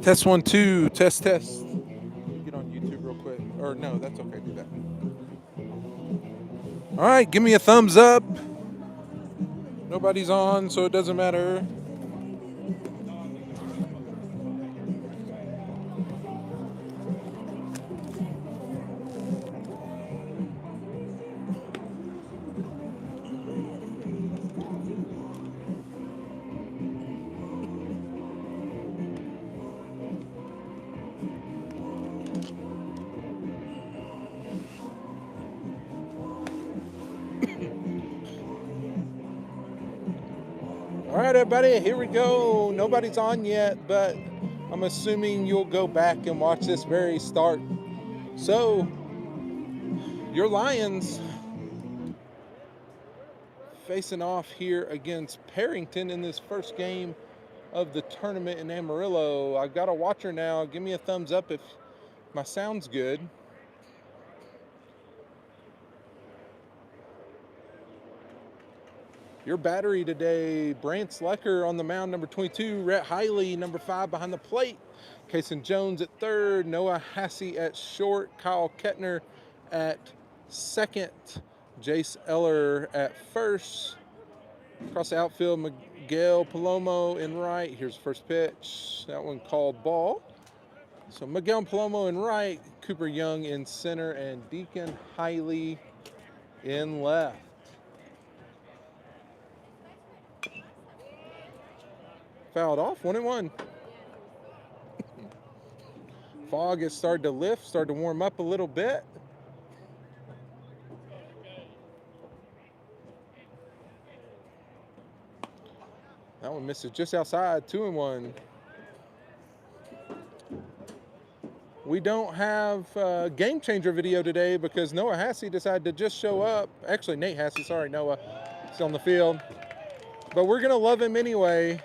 Test 1 2. Test test. Let me get on YouTube real quick. Or no, that's okay. Do that. All right, give me a thumbs up. Nobody's on, so it doesn't matter. All right, everybody, here we go. Nobody's on yet, but I'm assuming you'll go back and watch this very start. So, your Lions facing off here against Perryton in this first game of the tournament in Amarillo. I've got a watcher now. Give me a thumbs up if my sound's good. Your battery today, Brant Slecker on the mound, number 22, Rhett Hiley, number 5 behind the plate, Kason Jones at third, Noah Hassey at short, Kyle Kettner at second, Jace Eller at first. Across the outfield, Miguel Palomo in right. Here's the first pitch. That one called ball. So Miguel Palomo in right, Cooper Young in center, and Deacon Hiley in left. Fouled off, 1-1. Fog has started to lift, started to warm up a little bit. That one misses just outside, 2-1. We don't have a game changer video today because Noah Hassey decided to just show up. Actually, Nate Hassey, sorry, Noah. He's on the field. But we're going to love him anyway,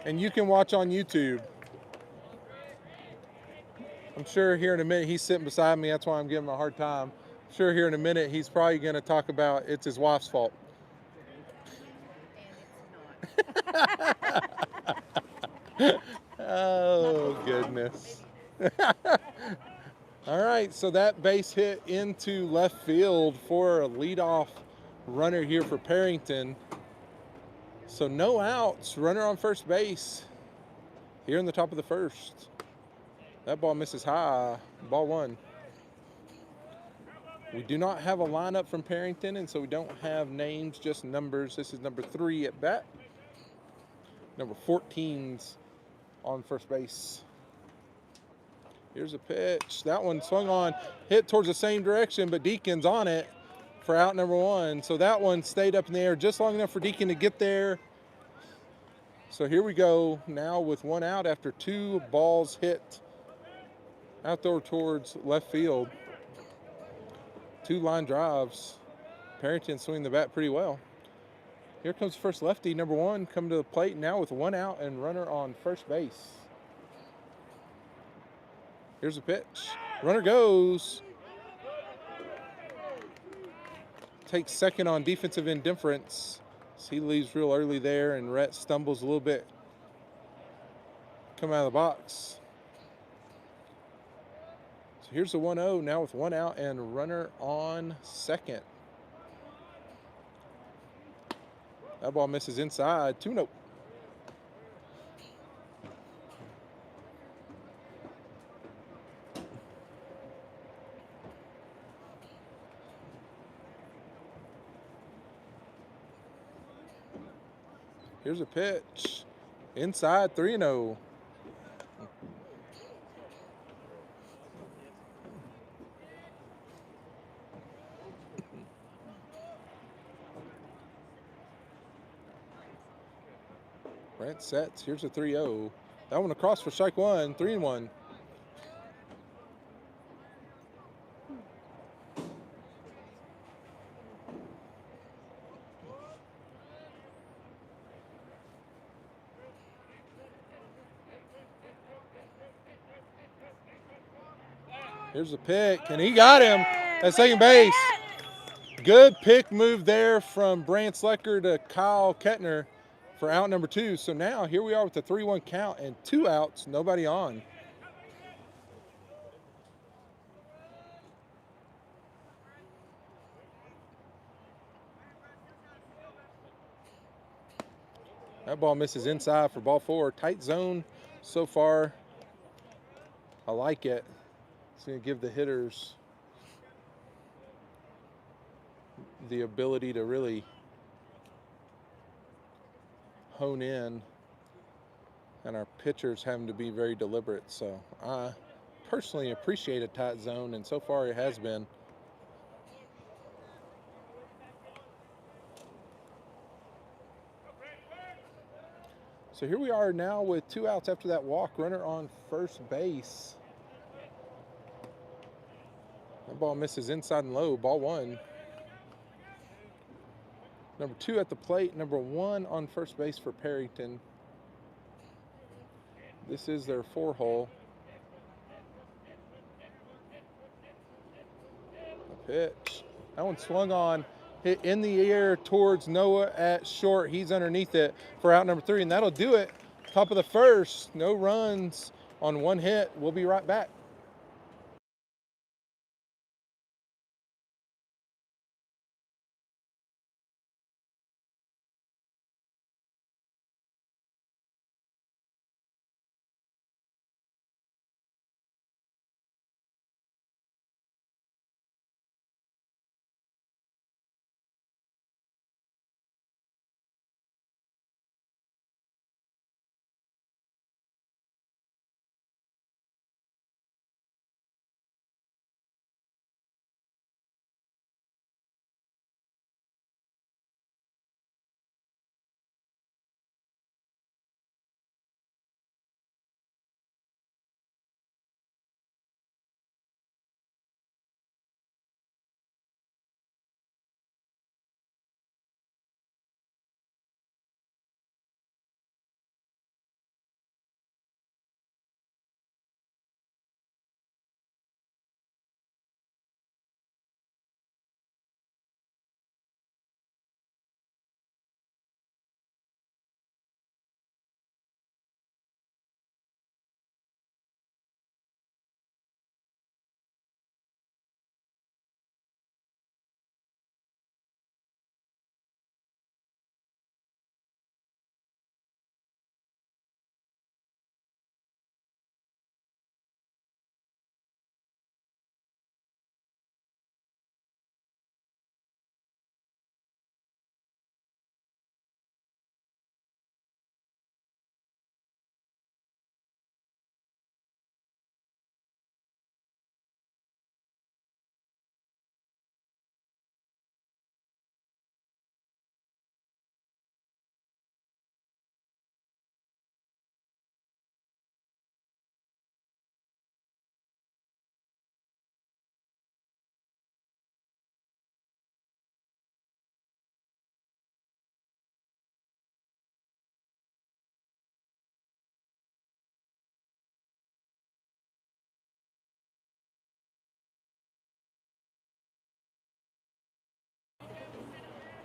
and you can watch on YouTube. I'm sure here in a minute, he's sitting beside me, that's why I'm giving him a hard time. I'm sure here in a minute, he's probably going to talk about it's his wife's fault. Oh, goodness. All right, so that base hit into left field for a leadoff runner here for Perryton. So no outs, runner on first base here in the top of the first. That ball misses high, ball one. We do not have a lineup from Perryton, and so we don't have names, just numbers. This is number 3 at bat. Number 14's on first base. Here's a pitch. That one swung on, hit towards the same direction, but Deacon's on it for out number 1. So that one stayed up in the air just long enough for Deacon to get there. So here we go now with 1 out after 2 balls hit out there towards left field. 2 line drives. Perryton swinging the bat pretty well. Here comes first lefty, number 1, coming to the plate now with 1 out and runner on first base. Here's a pitch. Runner goes. Takes second on defensive indifference. So he leaves real early there, and Rhett stumbles a little bit. Come out of the box. So here's the 1-0 now with 1 out and runner on second. That ball misses inside, 2-0. Here's a pitch. Inside, 3-0. Brent sets. Here's a 3-0. That one across for strike 1, 3-1. Here's a pick, and he got him at second base. Good pick move there from Brant Slecker to Kyle Kettner for out number 2. So now here we are with the 3-1 count and 2 outs, nobody on. That ball misses inside for ball 4. Tight zone so far. I like it. It's going to give the hitters the ability to really hone in, and our pitchers having to be very deliberate. So I personally appreciate a tight zone, and so far it has been. So here we are now with 2 outs after that walk. Runner on first base. That ball misses inside and low. Ball 1. Number 2 at the plate. Number 1 on first base for Perryton. This is their 4-hole. A pitch. That one swung on. Hit in the air towards Noah at short. He's underneath it for out number 3, and that'll do it. Top of the first. No runs on 1 hit. We'll be right back.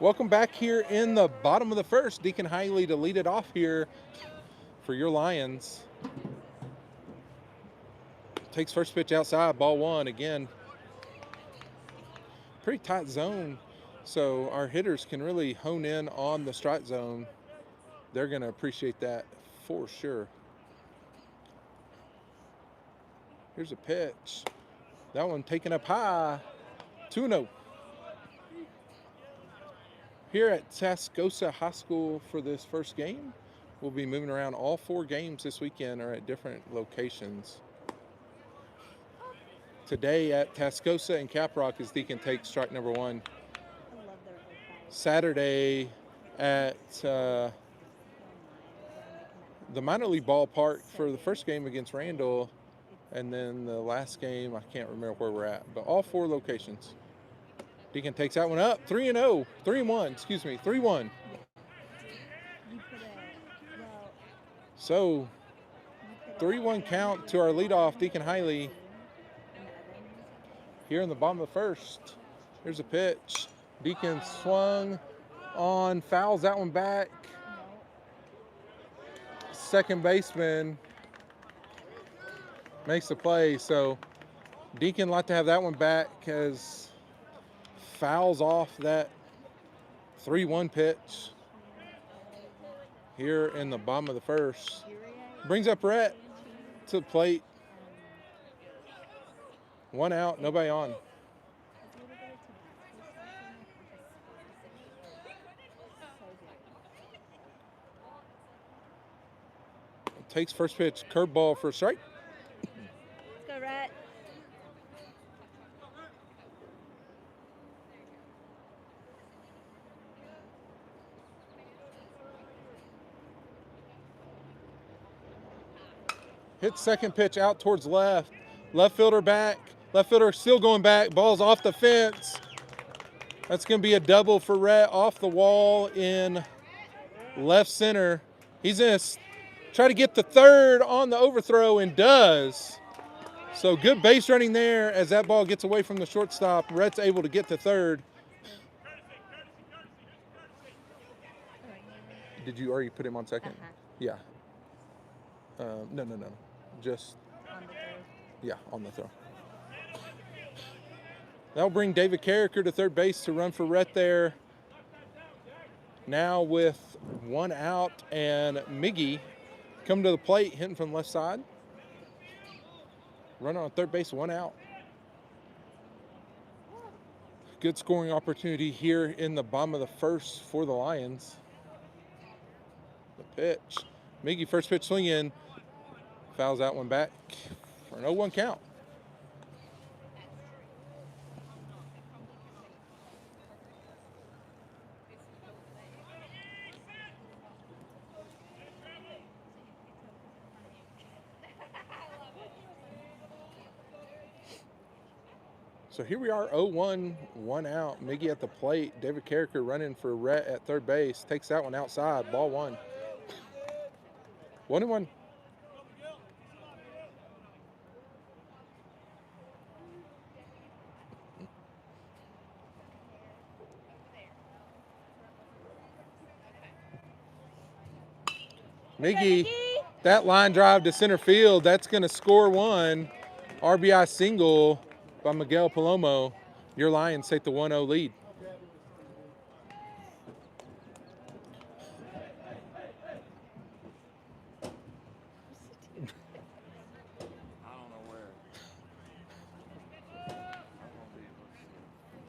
Welcome back here in the bottom of the first. Deacon Hiley to lead it off here for your Lions. Takes first pitch outside, ball 1 again. Pretty tight zone, so our hitters can really hone in on the strike zone. They're going to appreciate that for sure. Here's a pitch. That one taken up high. 2-0. Here at Tascosa High School for this first game. We'll be moving around. All 4 games this weekend are at different locations. Today at Tascosa and Caprock as Deacon takes strike number 1. Saturday at the minor league ballpark for the first game against Randall, and then the last game, I can't remember where we're at, but all 4 locations. Deacon takes that one up, 3-0, 3-1, excuse me, 3-1. So, 3-1 count to our leadoff, Deacon Hiley. Here in the bottom of the first, here's a pitch. Deacon swung on, fouls that one back. second baseman makes the play. So Deacon like to have that one back because fouls off that 3-1 pitch here in the bottom of the first. Brings up Rhett to the plate. 1 out, nobody on. Takes first pitch, curveball for a strike. Let's go, Rhett. Hits second pitch out towards left. Left fielder back. Left fielder still going back. Ball's off the fence. That's going to be a double for Rhett off the wall in left center. He's going to try to get the third on the overthrow and does. So good base running there as that ball gets away from the shortstop. Rhett's able to get to third. Did you already put him on second? Yeah. No. Just On the throw. yeah, on the throw. That'll bring David Carricker to third base to run for Rhett there. Now with 1 out and Miggy come to the plate, hitting from the left side. Runner on third base, 1 out. Good scoring opportunity here in the bottom of the first for the Lions. The pitch. Miggy first pitch swinging. Fouls that one back for an 0-1 count. So here we are, 0-1, 1 out. Miggy at the plate. David Carricker running for Rhett at third base. Takes that one outside. Ball 1. 1-1. Miggy, that line drive to center field, that's going to score 1. RBI single by Miguel Palomo. Your Lions take the 1-0 lead.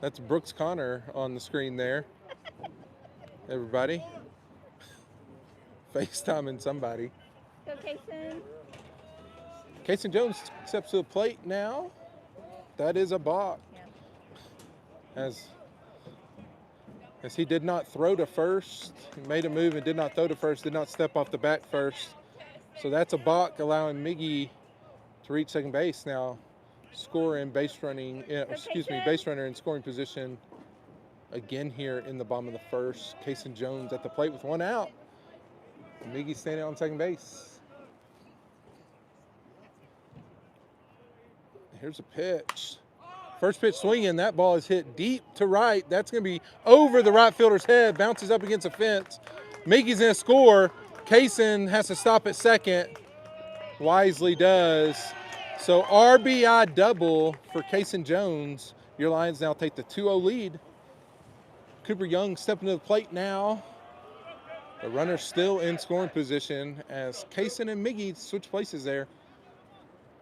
That's Brooks Connor on the screen there. Everybody. FaceTiming somebody. Go, Kason. Kason Jones steps to the plate now. That is a balk. Yeah. As he did not throw to first. He made a move and did not throw to first, did not step off the bat first. So that's a balk, allowing Miggy to reach second base now. Scoring, base running, base runner in scoring position again here in the bottom of the first. Kason Jones at the plate with 1 out. Miggy standing on second base. Here's a pitch. First pitch swinging. That ball is hit deep to right. That's going to be over the right fielder's head. Bounces up against the fence. Miggy's going to score. Kason has to stop at second. Wisely does. So RBI double for Kason Jones. Your Lions now take the 2-0 lead. Cooper Young stepping to the plate now. The runner still in scoring position as Kason and Miggy switch places there.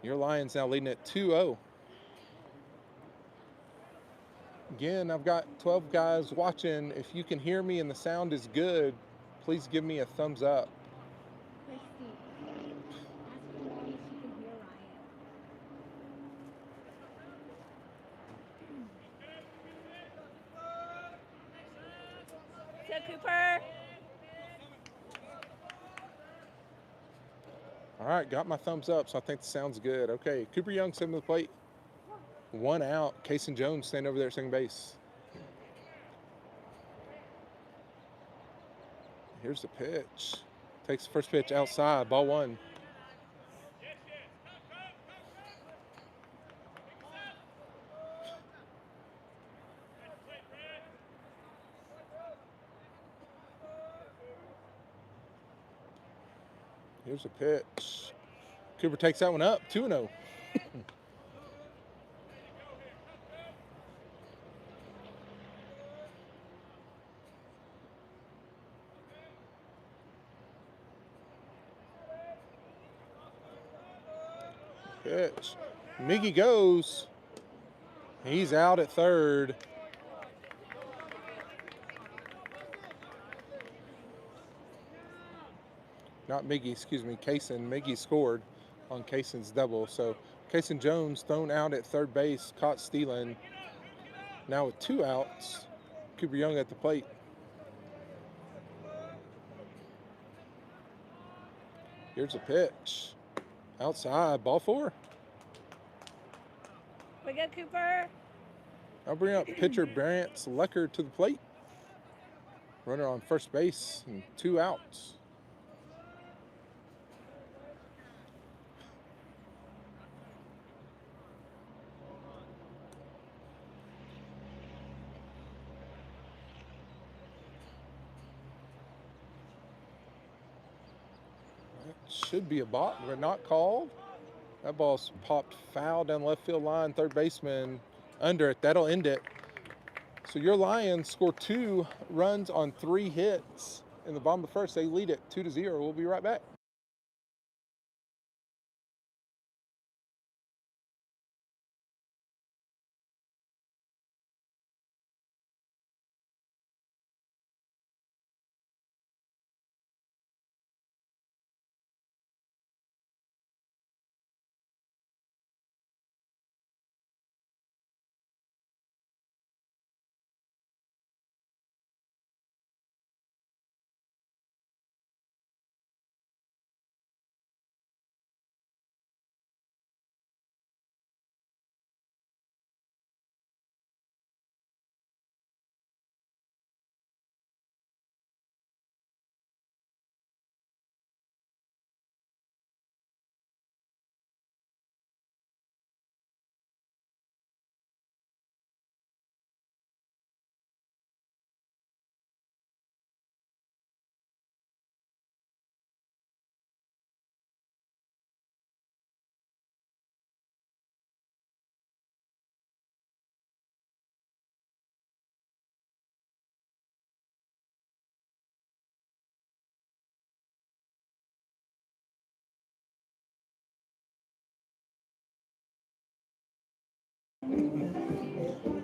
Your Lions now leading at 2-0. Again, I've got 12 guys watching. If you can hear me and the sound is good, please give me a thumbs up. Go, Cooper. All right, got my thumbs up, so I think the sound's good. Okay, Cooper Young stepping to the plate. 1 out. Kason Jones standing over there at second base. Here's the pitch. Takes the first pitch outside. Ball 1. Here's a pitch. Cooper takes that one up, 2-0. Pitch. Miggy goes. He's out at third. Not Miggy, excuse me, Kaysen. Miggy scored on Kaysen's double. So Kaysen Jones thrown out at third base, caught stealing. Now with 2 outs, Cooper Young at the plate. Here's a pitch. Outside, ball 4. We go, Cooper. I'll bring up pitcher Brant Lecker to the plate. Runner on first base and 2 outs. Should be a balk, but not called. That ball's popped foul down the left field line. Third baseman under it. That'll end it. So your Lions score 2 runs on 3 hits in the bottom of the first. They lead it 2-0. We'll be right back.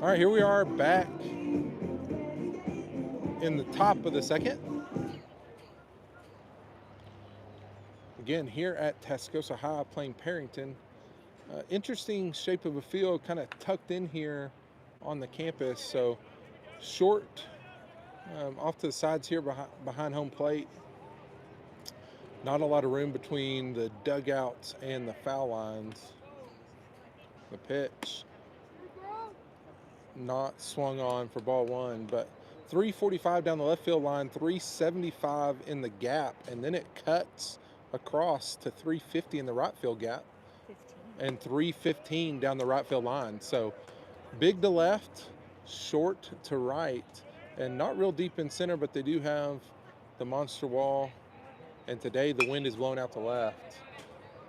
All right, here we are back in the top of the second. Again, here at Tascosa High playing Perryton. Interesting shape of a field, kind of tucked in here on the campus. So short off to the sides here behind home plate. Not a lot of room between the dugouts and the foul lines. The pitch not swung on for ball 1, but 345 down the left field line, 375 in the gap, and then it cuts across to 350 in the right field gap 15. and 315 down the right field line. So big to left, short to right, and not real deep in center, but they do have the monster wall, and today the wind is blowing out to left.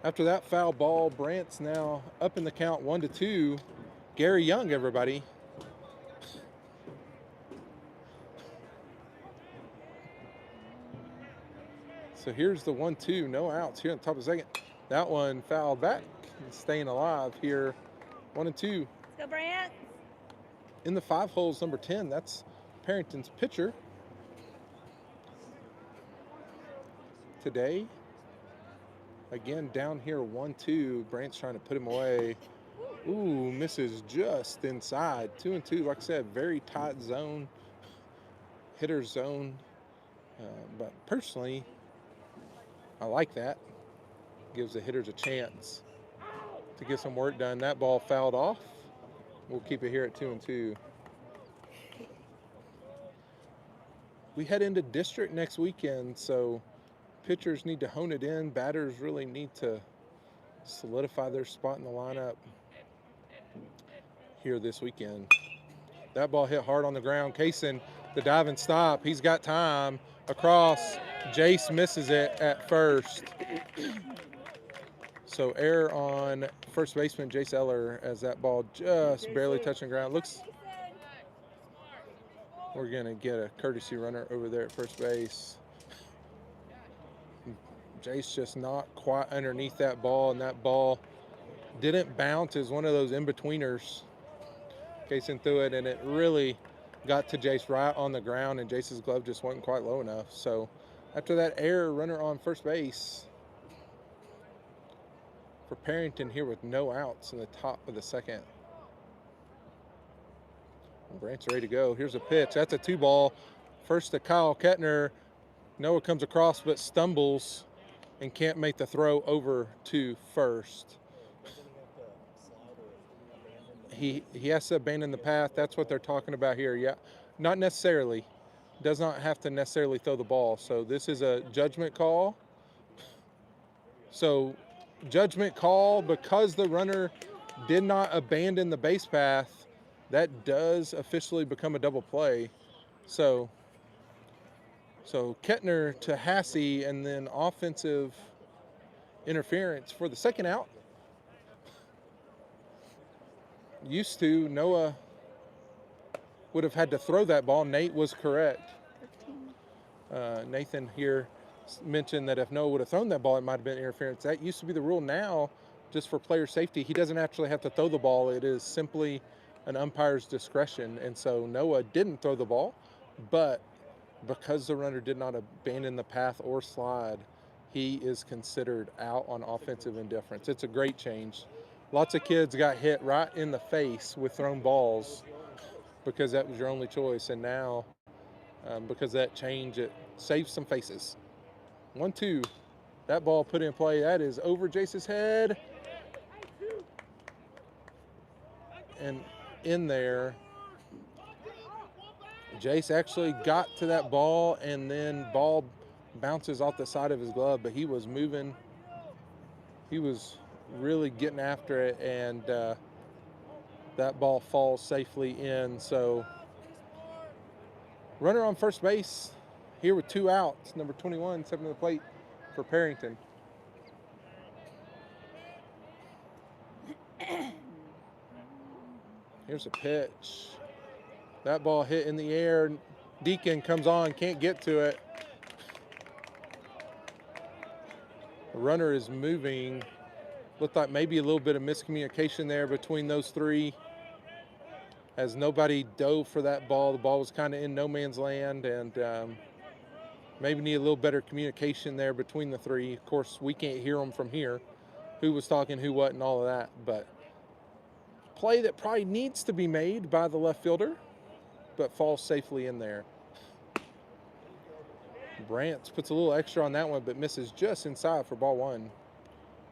After that foul ball, Brant's now up in the count 1-2. Gary Young, everybody. So here's the 1-2, no outs here on the top of the second. That one fouled back and staying alive here, 1-2. Let's go, Brant. In the 5 holes, number 10, that's Perryton's pitcher today. Again, down here, 1-2. Brant's trying to put him away. Ooh, misses just inside. 2-2, like I said, very tight zone, hitter zone. But personally, I like that. Gives the hitters a chance to get some work done. That ball fouled off. We'll keep it here at 2-2. We head into district next weekend, so pitchers need to hone it in. Batters really need to solidify their spot in the lineup here this weekend. That ball hit hard on the ground. Kaysen, the dive and stop. He's got time. Across. Jace misses it at first. So error on first baseman Jace Eller as that ball just barely touching the ground. Looks we're going to get a courtesy runner over there at first base. Jace just not quite underneath that ball, and that ball didn't bounce as one of those in-betweeners casing through it, and it really got to Jace right on the ground, and Jace's glove just wasn't quite low enough. So after that error, runner on first base for Perryton here with no outs in the top of the second. Brant's ready to go. Here's a pitch. That's a 2-ball. First to Kyle Kettner. Noah comes across but stumbles and can't make the throw over to first. He has to abandon the path. That's what they're talking about here. Yeah, not necessarily. Does not have to necessarily throw the ball. So this is a judgment call. So judgment call because the runner did not abandon the base path. That does officially become a double play. So Kettner to Hassey, and then offensive interference for the second out. Used to, Noah would have had to throw that ball. Nate was correct. Nathan here mentioned that if Noah would have thrown that ball, it might have been interference. That used to be the rule. Now, just for player safety, he doesn't actually have to throw the ball. It is simply an umpire's discretion. And so Noah didn't throw the ball, but because the runner did not abandon the path or slide, he is considered out on offensive indifference. It's a great change. Lots of kids got hit right in the face with thrown balls because that was your only choice. And now, because of that change, it saves some faces. 1-2. That ball put in play. That is over Jace's head. And in there, Jace actually got to that ball, and then ball bounces off the side of his glove, but he was moving. He was really getting after it, and that ball falls safely in. So runner on first base here with 2 outs. Number 21, 7 to the plate for Perryton. Here's a pitch. That ball hit in the air. Deacon comes on, can't get to it. The runner is moving. Looked like maybe a little bit of miscommunication there between those three, as nobody dove for that ball. The ball was kind of in no man's land, and maybe need a little better communication there between the three. Of course, we can't hear them from here, who was talking, who what, and all of that. But play that probably needs to be made by the left fielder, but falls safely in there. Brantz puts a little extra on that one, but misses just inside for ball 1.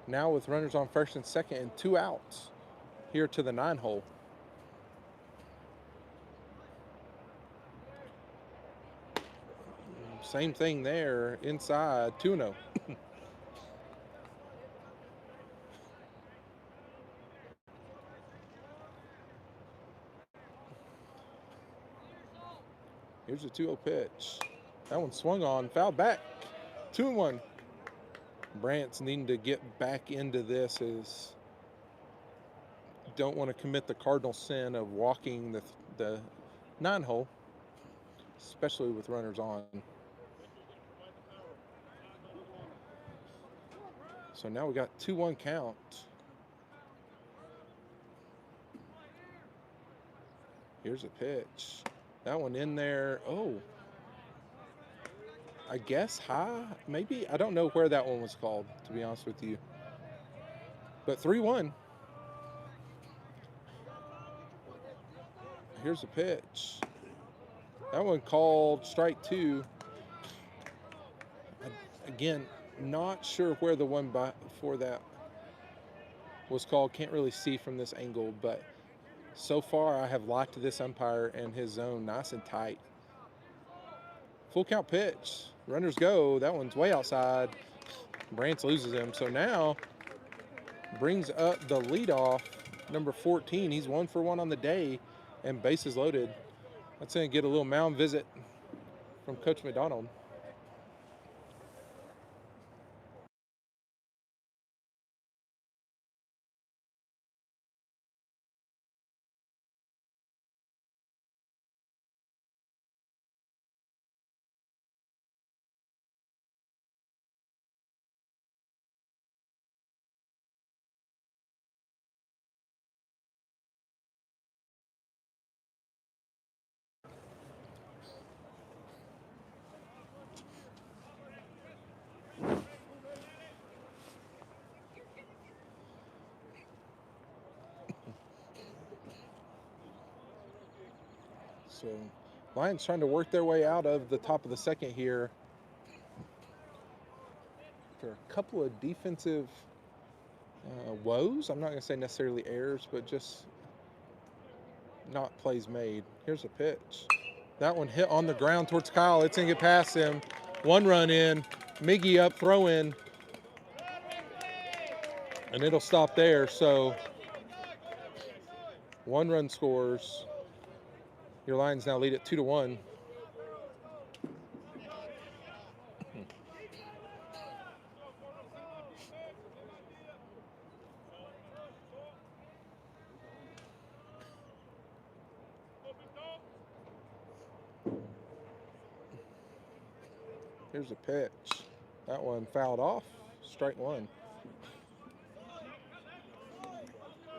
Now with runners on first and second and 2 outs here to the 9-hole. Same thing there, inside, 2-0. Here's a 2-0 pitch. That one swung on, fouled back. 2-1. Brantz needing to get back into this, as don't want to commit the cardinal sin of walking the 9-hole, especially with runners on. So now we got 2-1 count. Here's a pitch. That one in there. Oh, I guess high, maybe. I don't know where that one was called, to be honest with you. But 3-1. Here's a pitch. That one called strike 2. Again, not sure where the one before that was called. Can't really see from this angle, but so far I have liked this umpire and his zone nice and tight. Full count pitch. Runners go. That one's way outside. Brantz loses him. So now brings up the leadoff, number 14. He's 1 for 1 on the day, and bases loaded. That's going to get a little mound visit from Coach McDonald. So Lions trying to work their way out of the top of the second here. There are a couple of defensive woes. I'm not going to say necessarily errors, but just not plays made. Here's a pitch. That one hit on the ground towards Kyle. It's going to get past him. One run in. Miggy up, throw in. And it'll stop there. So 1 run scores. Your Lions now lead at 2-1. Here's a pitch. That one fouled off. Strike 1.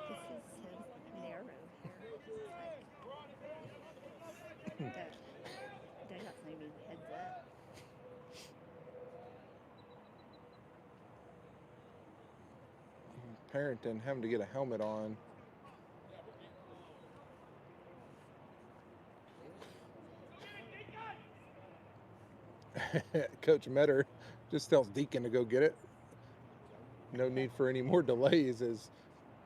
This is narrow here. They're not maybe heads up. Perryton having to get a helmet on. Coach Metter just tells Deacon to go get it. No need for any more delays as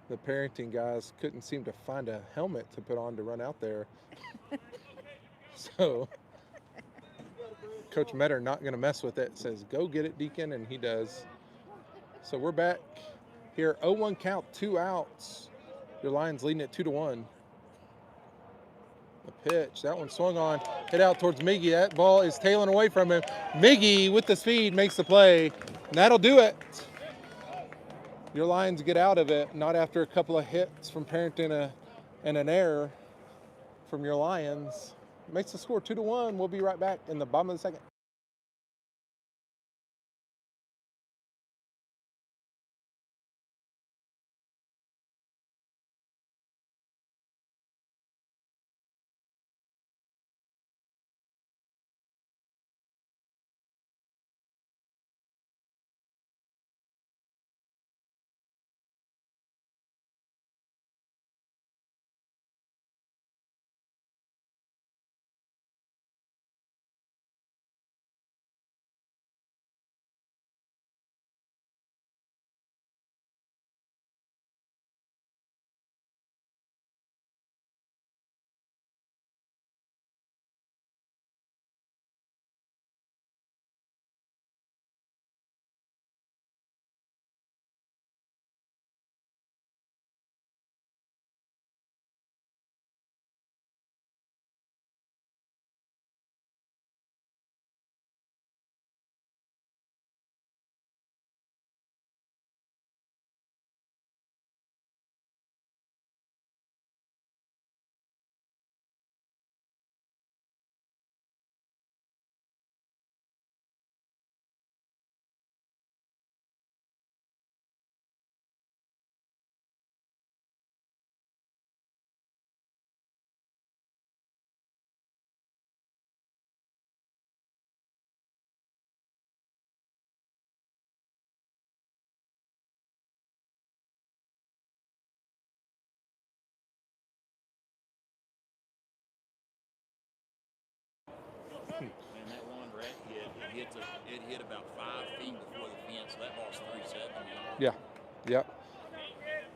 the Perryton guys couldn't seem to find a helmet to put on to run out there. So Coach Metter not going to mess with it. Says, go get it, Deacon, and he does. So we're back here. 0-1 count, 2 outs. Your Lions leading at 2-1. The pitch, that one swung on, hit out towards Miggy. That ball is tailing away from him. Miggy with the speed makes the play, and that'll do it. Your Lions get out of it, not after a couple of hits from Perryton and an error from your Lions. Makes the score 2-1. We'll be right back in the bottom of the second. And that one Brett it hit about 5 feet before the fence. So that ball's 370. Yeah, yep.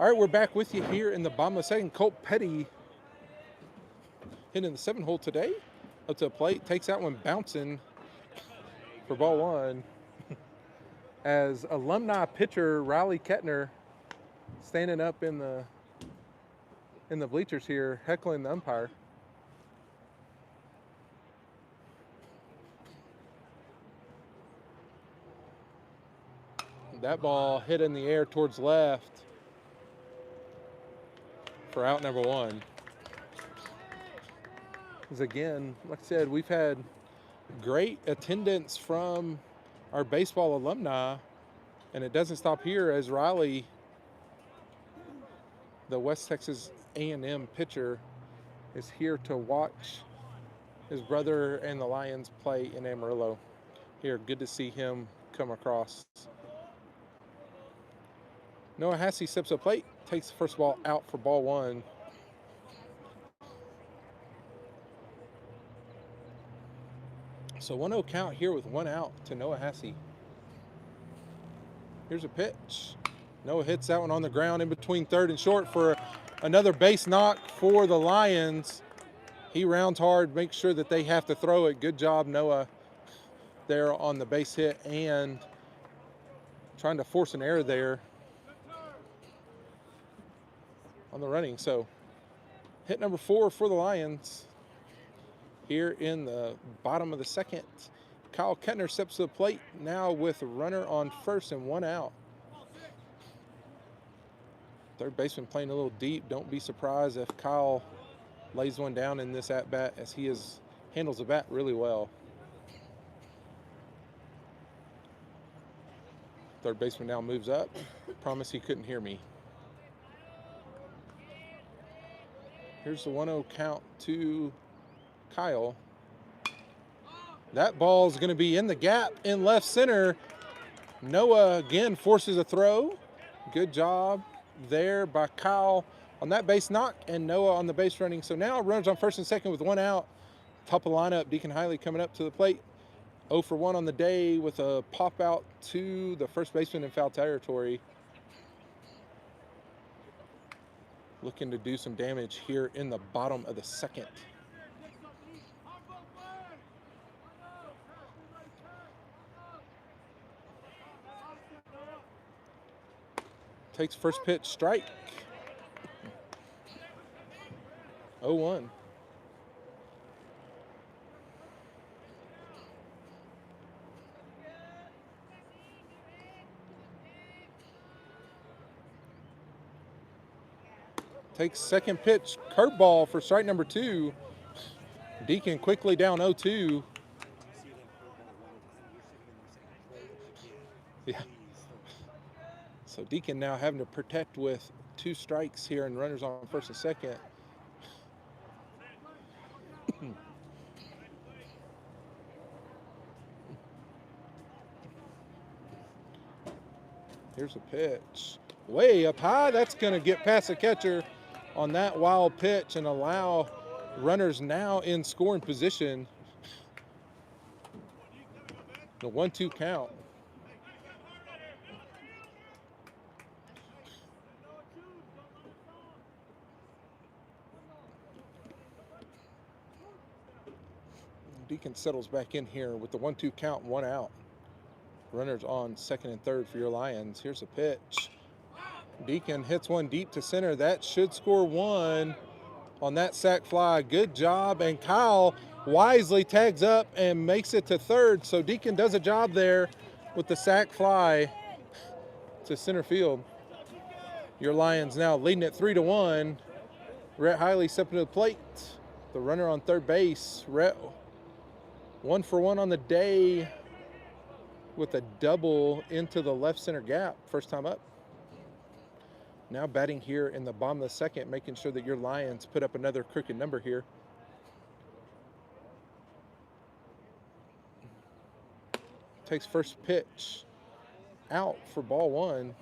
All right, we're back with you here in the bottom of the second. Colt Petty hitting the 7-hole today. Up to the plate, takes that one bouncing for ball 1. As alumni pitcher Riley Kettner standing up in the bleachers here, heckling the umpire. That ball hit in the air towards left for out number 1. Because again, like I said, we've had great attendance from our baseball alumni, and it doesn't stop here as Riley, the West Texas A&M pitcher, is here to watch his brother and the Lions play in Amarillo. Here, good to see him come across. Noah Hassey steps up plate, takes the first ball out for ball 1. So 1-0 count here with 1 out to Noah Hassey. Here's a pitch. Noah hits that one on the ground in between third and short for another base knock for the Lions. He rounds hard, makes sure that they have to throw it. Good job, Noah, there on the base hit and trying to force an error there on the running. So hit number 4 for the Lions here in the bottom of the second. Kyle Kettner steps to the plate now with a runner on first and 1 out. Third baseman playing a little deep. Don't be surprised if Kyle lays one down in this at-bat, as he handles the bat really well. Third baseman now moves up. Promise he couldn't hear me. Here's the 1-0 count to Kyle. That ball is going to be in the gap in left center. Noah again forces a throw. Good job there by Kyle on that base knock, and Noah on the base running. So now runners on first and second with 1 out. Top of the lineup, Deacon Hiley coming up to the plate. 0 for 1 on the day with a pop out to the first baseman in foul territory. Looking to do some damage here in the bottom of the second. Takes first pitch, strike. 0-1. Takes second pitch, curveball for strike number 2. Deacon quickly down 0-2. Yeah. So Deacon now having to protect with 2 strikes here and runners on first and second. Here's a pitch. Way up high. That's going to get past the catcher on that wild pitch and allow runners now in scoring position. The 1-2 count. Deacon settles back in here with the 1-2 count, 1 out. Runners on second and third for your Lions. Here's a pitch. Deacon hits one deep to center. That should score 1 on that sac fly. Good job. And Kyle wisely tags up and makes it to third. So Deacon does a job there with the sac fly to center field. Your Lions now leading it 3-1. Rhett Hiley stepping to the plate. The runner on third base. Rhett 1 for 1 on the day with a double into the left center gap. First time up. Now batting here in the bottom of the second, making sure that your Lions put up another crooked number here. Takes first pitch out for ball 1.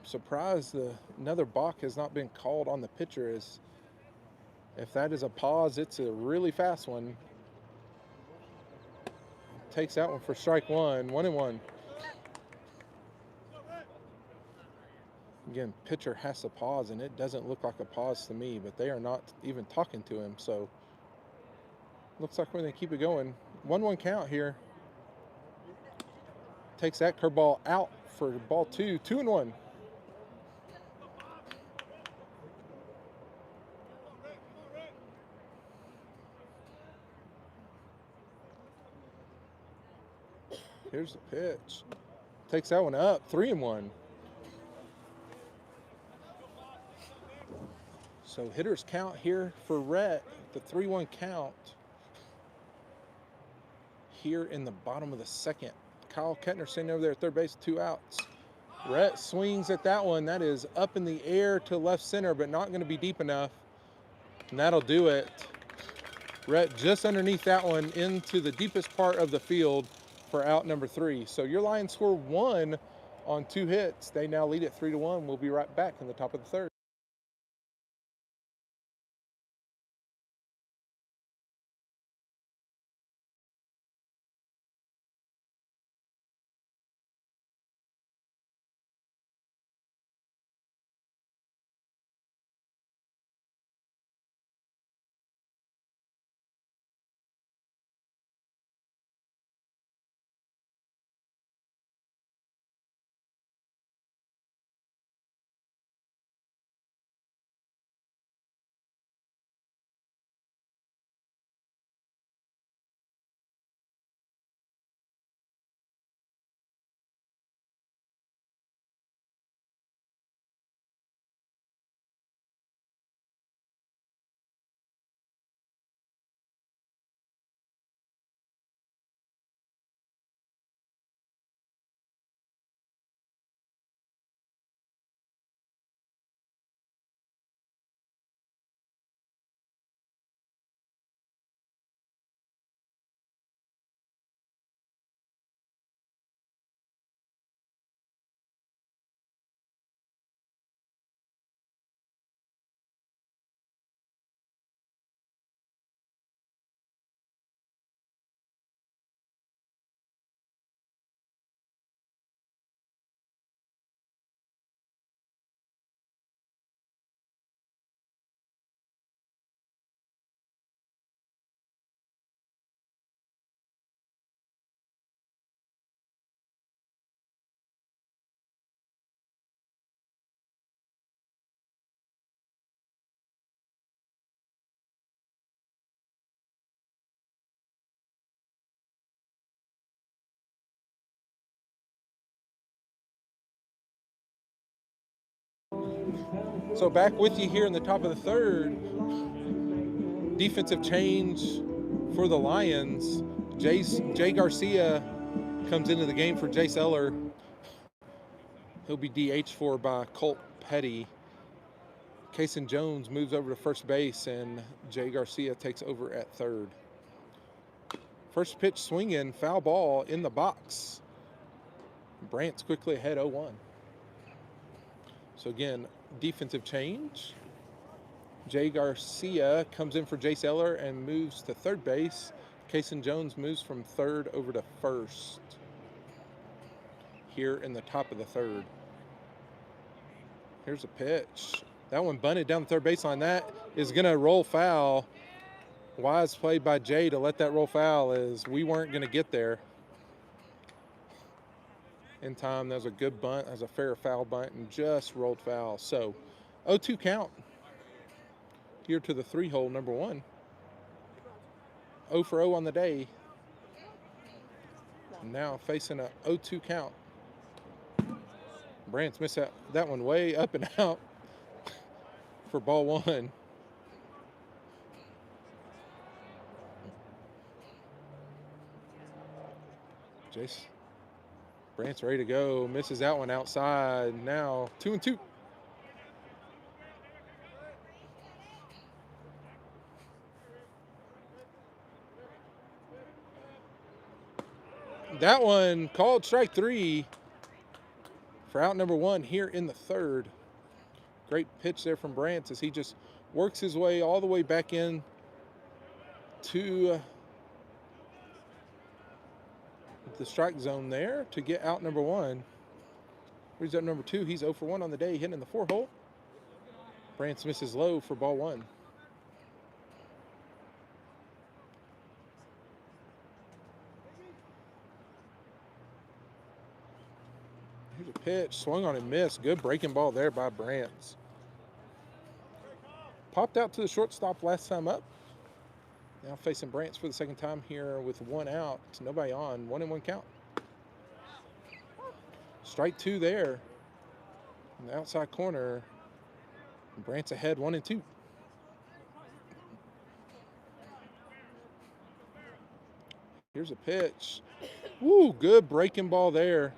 Surprised another balk has not been called on the pitcher. As if that is a pause, it's a really fast one. Takes that one for strike 1, 1-1. Again, pitcher has to pause, and it doesn't look like a pause to me, but they are not even talking to him, so looks like we're going to keep it going. 1-1 count here. Takes that curveball out for ball 2, 2-1. Here's the pitch. Takes that one up, 3-1. So hitters count here for Rhett, the 3-1 count here in the bottom of the second. Kyle Kettner standing over there at third base, 2 outs. Rhett swings at that one. That is up in the air to left center, but not going to be deep enough. And that'll do it. Rhett just underneath that one into the deepest part of the field for out number 3. So your Lions score 1 on 2 hits. They now lead it 3-1. We'll be right back in the top of the third. So back with you here in the top of the third. Defensive change for the Lions. Jay Garcia comes into the game for Jace Eller. He'll be DH for by Colt Petty. Kason Jones moves over to first base, and Jay Garcia takes over at third. First pitch swinging, foul ball in the box. Brant's quickly ahead 0-1. So again, defensive change. Jay Garcia comes in for Jace Eller and moves to third base. Kason Jones moves from third over to first here in the top of the third. Here's a pitch. That one bunted down the third baseline. That is going to roll foul. Wise play by Jay to let that roll foul, as we weren't going to get there in time. That was a good bunt. That was a fair foul bunt and just rolled foul. So 0-2 count here to the 3-hole, number 1. 0 for 0 on the day. Now facing a 0-2 count. Brant's missed that one way up and out for ball 1. Jace Brant's ready to go. Misses that one outside. Now 2-2. That one called strike 3 for out number 1 here in the third. Great pitch there from Brant as he just works his way all the way back in to the strike zone there to get out number 1. Here's up number 2. He's 0 for 1 on the day, hitting in the 4-hole. Brant misses low for ball 1. Here's a pitch, swung on and missed. Good breaking ball there by Brant. Popped out to the shortstop last time up. Now facing Brant for the second time here with 1 out. Nobody on. 1-1 count. Strike 2 there. In the outside corner. Brant's ahead 1-2. Here's a pitch. Woo, good breaking ball there.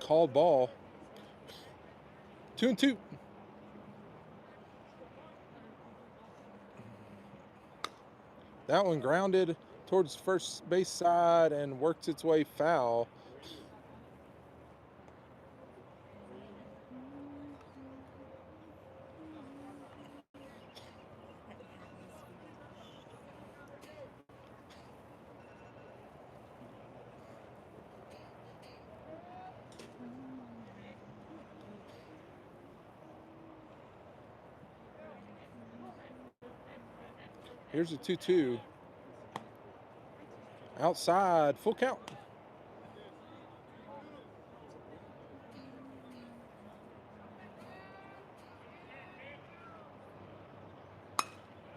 Called ball. 2-2. That one grounded towards first base side and works its way foul. Here's a 2-2. Outside, full count.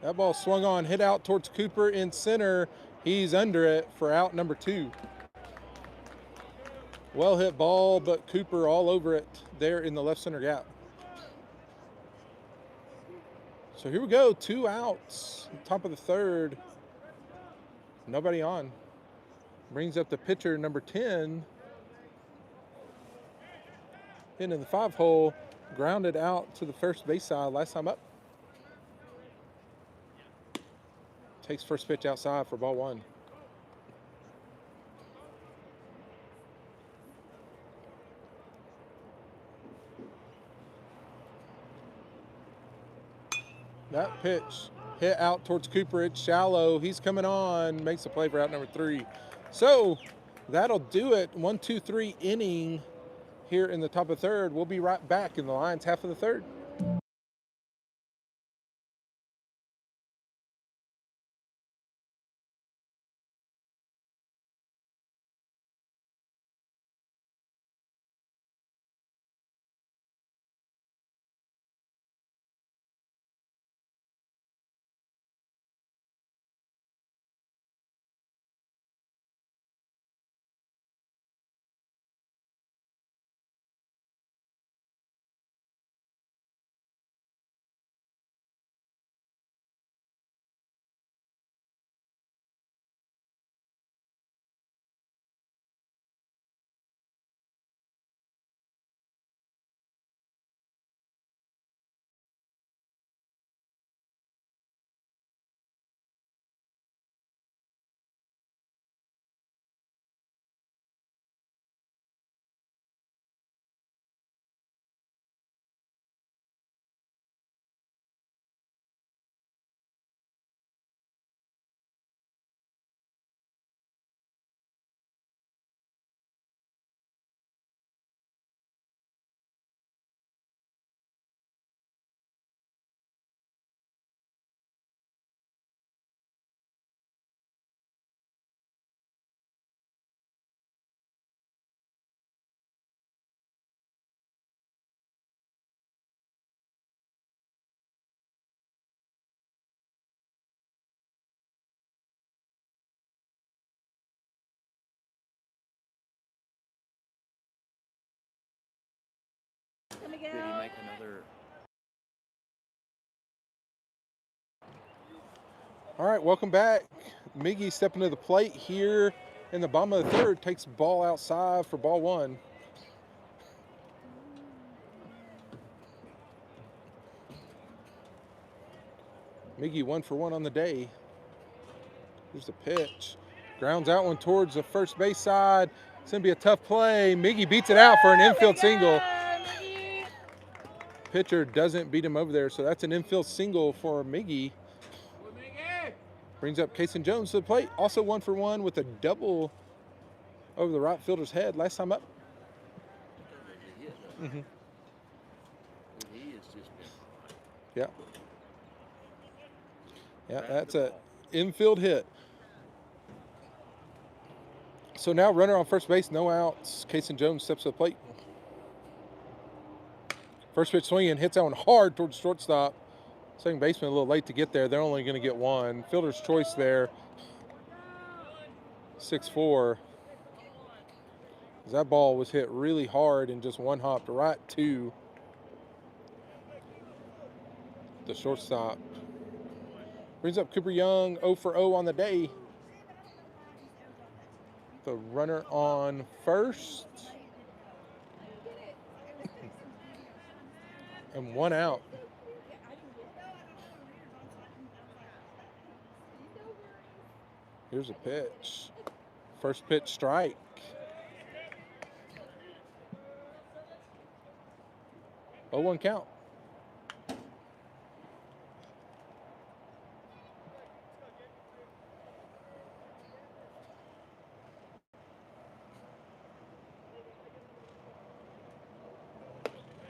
That ball swung on, hit out towards Cooper in center. He's under it for out number 2. Well hit ball, but Cooper all over it there in the left center gap. So here we go, 2 outs, top of the third. Nobody on. Brings up the pitcher, number 10. Into the 5-hole, grounded out to the first base side last time up. Takes first pitch outside for ball 1. That pitch hit out towards Cooper. It's shallow. He's coming on. Makes the play for out number 3. So that'll do it. 1-2-3 inning here in the top of the third. We'll be right back in the Lions half of the third. Did he make another? All right, welcome back. Miggy stepping to the plate here in the bottom of the third, takes ball outside for ball one. Miggy 1 for 1 on the day. Here's the pitch. Grounds out one towards the first base side. It's going to be a tough play. Miggy beats it out for an infield single. Pitcher doesn't beat him over there, so that's an infield single for Miggy. Brings up Kason Jones to the plate. Also 1 for 1 with a double over the right fielder's head last time up. He has just been. Yeah. Yeah, that's an infield hit. So now runner on first base, no outs. Kason Jones steps to the plate. First pitch swinging, hits that one hard towards shortstop. Second baseman a little late to get there. They're only going to get one. Fielder's choice there. 6-4. That ball was hit really hard and just one hopped right to the shortstop. Brings up Cooper Young, 0 for 0 on the day. The runner on first. And 1 out. Here's a pitch. First pitch strike. Oh, 1 count.